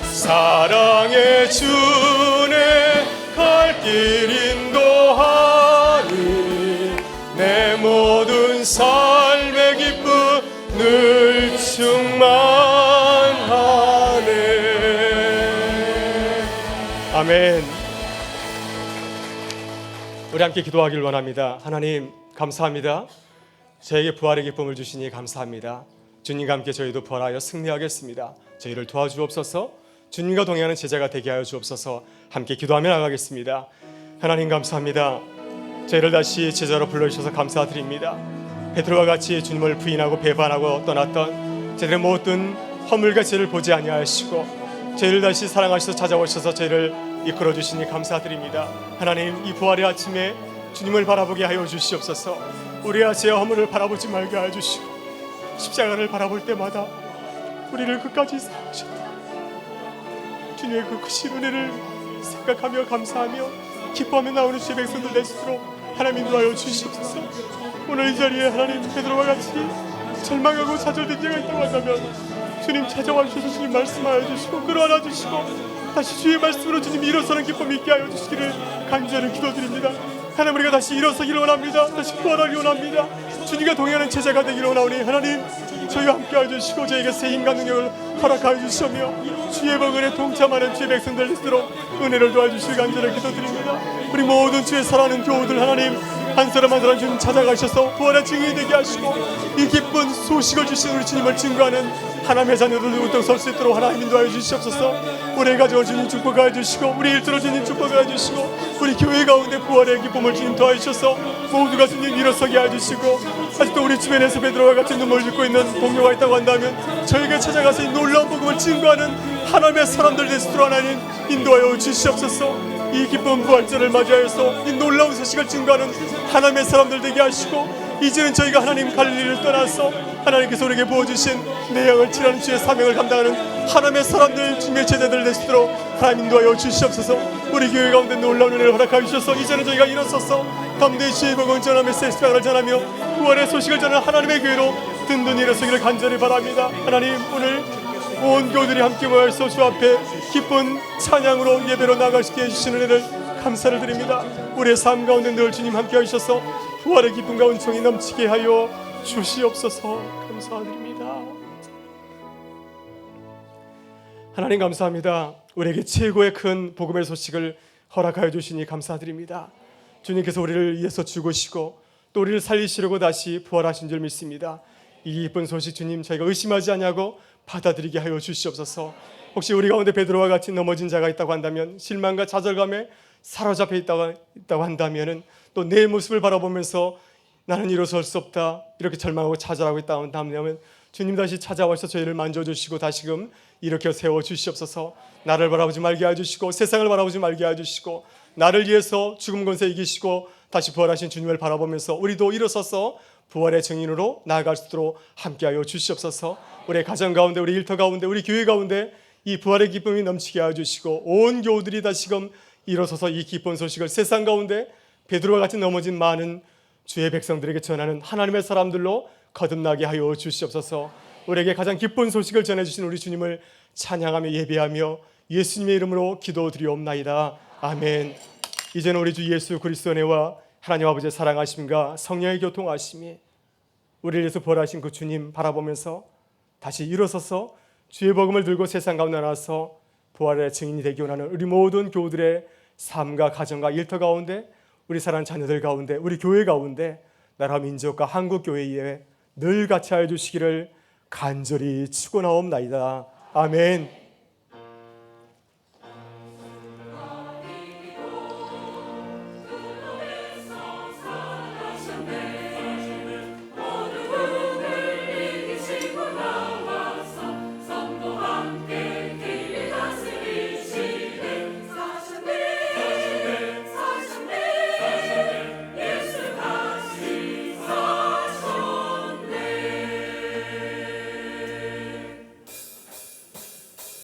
사랑의 주네 갈 길 인도하니 내 모든 삶의 기쁨 늘 충만하네. 아멘. 우리 함께 기도하길 원합니다. 하나님 감사합니다. 저에게 부활의 기쁨을 주시니 감사합니다. 주님과 함께 저희도 부활하여 승리하겠습니다. 저희를 도와주옵소서. 주님과 동행하는 제자가 되게 하여 주옵소서. 함께 기도하며 나가겠습니다. 하나님 감사합니다. 저희를 다시 제자로 불러주셔서 감사드립니다. 베드로와 같이 주님을 부인하고 배반하고 떠났던 저희들의 모든 허물과 죄를 보지 아니하시고 저희를 다시 사랑하셔서 찾아오셔서 저희를 이끌어 주시니 감사드립니다. 하나님 이 부활의 아침에 주님을 바라보게 하여 주시옵소서. 우리의 죄와 허물을 바라보지 말게 하여 주시고 십자가를 바라볼 때마다 우리를 끝까지 사랑하셨다. 주님의 그 크신 은혜를 생각하며 감사하며 기뻐하며 나오는 주의 백성들 될수록 하나님 인도하여 주시옵소서. 오늘 이 자리에 하나님 베드로와 같이 절망하고 좌절된 자가 있다고 한다면 주님 찾아와 주셔서 주님 말씀하여 주시고 끌어안아 주시고 다시 주의 말씀으로 주님 일어서는 기쁨 있게 하여 주시기를 간절히 기도드립니다. 하나님 우리가 다시 일어서기를 원합니다. 다시 부활하기를 원합니다. 주님과 동행하는 제자가 되기를 원하오니 하나님 저희와 함께하여 주시고 저에게 새 힘과 능력을 허락하여 주시며 주의 복음에 동참하는 주의 백성들 될수록 은혜를 도와주시길 간절히 기도드립니다. 우리 모든 주의 사랑하는 교우들 하나님 한 사람 한 사람 주님 찾아가셔서 부활의 증인이 되게 하시고 이 기쁜 소식을 주신 우리 주님을 증거하는 하나님의 자녀들도 우뚝 설 수 있도록 하나님 인도하여 주시옵소서. 우리 가정을 주님 축복하여 주시고 우리 일터를 주님 축복하여 주시고 우리 교회 가운데 부활의 기쁨을 주님 더하여 주셔서 모두가 주님 일어서게 해주시고, 아직도 우리 주변에서 베드로와 같이 눈물 짓고 있는 동료가 있다고 한다면 저에게 찾아가서 이 놀라운 복음을 증거하는 하나님의 사람들 되시도록 하나님 인도하여 주시옵소서. 이 기쁜 부활절을 맞이하여서 이 놀라운 소식을 증거하는 하나님의 사람들 되게 하시고, 이제는 저희가 하나님 갈릴리를 떠나서 하나님께서 우리에게 부어주신 내양을 칠하는 주의 사명을 감당하는 하나님의 사람들, 주님의 제자들 되시도록 하나님 인도하여 주시옵소서. 우리 교회 가운데 놀라운 은혜를 허락하여 주셔서 이제는 저희가 일어서서 담대히 주의 복음을 전하며 세스방을 전하며 구원의 소식을 전하는 하나님의 교회로 든든히 일어서기를 간절히 바랍니다. 하나님, 오늘 온 교우들이 함께 모여서 주 앞에 기쁜 찬양으로 예배로 나갈 수 있게 해주시는 은혜를 감사를 드립니다. 우리의 삶 가운데 늘 주님 함께 하셔서 부활의 기쁨과 은총이 넘치게 하여 주시옵소서. 감사드립니다. 하나님 감사합니다. 우리에게 최고의 큰 복음의 소식을 허락하여 주시니 감사드립니다. 주님께서 우리를 위해서 죽으시고 또 우리를 살리시려고 다시 부활하신 줄 믿습니다. 이 기쁜 소식 주님 저희가 의심하지 않냐고 받아들이게 하여 주시옵소서. 혹시 우리 가운데 베드로와 같이 넘어진 자가 있다고 한다면, 실망과 좌절감에 사로잡혀 있다고 한다면, 또 내 모습을 바라보면서 나는 일어설 수 없다 이렇게 절망하고 좌절하고 있다고 한다면, 주님 다시 찾아와서 저희를 만져주시고 다시금 일으켜 세워주시옵소서. 나를 바라보지 말게 해주시고 세상을 바라보지 말게 해주시고, 나를 위해서 죽음 권세 이기시고 다시 부활하신 주님을 바라보면서 우리도 일어서서 부활의 증인으로 나아갈 수 있도록 함께하여 주시옵소서. 우리 가정 가운데, 우리 일터 가운데, 우리 교회 가운데 이 부활의 기쁨이 넘치게 해주시고, 온 교우들이 다시금 일어서서 이 기쁜 소식을 세상 가운데 베드로와 같이 넘어진 많은 주의 백성들에게 전하는 하나님의 사람들로 거듭나게 하여 주시옵소서. 우리에게 가장 기쁜 소식을 전해주신 우리 주님을 찬양하며 예배하며 예수님의 이름으로 기도드리옵나이다. 아멘. 이제는 우리 주 예수 그리스도의 은혜와 하나님 아버지의 사랑하심과 성령의 교통하심이 우리를 위해서 부활하신 그 주님 바라보면서 다시 일어서서 주의 복음을 들고 세상 가운데 나와서 부활의 증인이 되기 원하는 우리 모든 교우들의 삶과 가정과 일터 가운데, 우리 사랑하는 자녀들 가운데, 우리 교회 가운데, 나라 민족과 한국 교회에 늘 같이 하여 주시기를 간절히 축원하옵나이다. 아멘.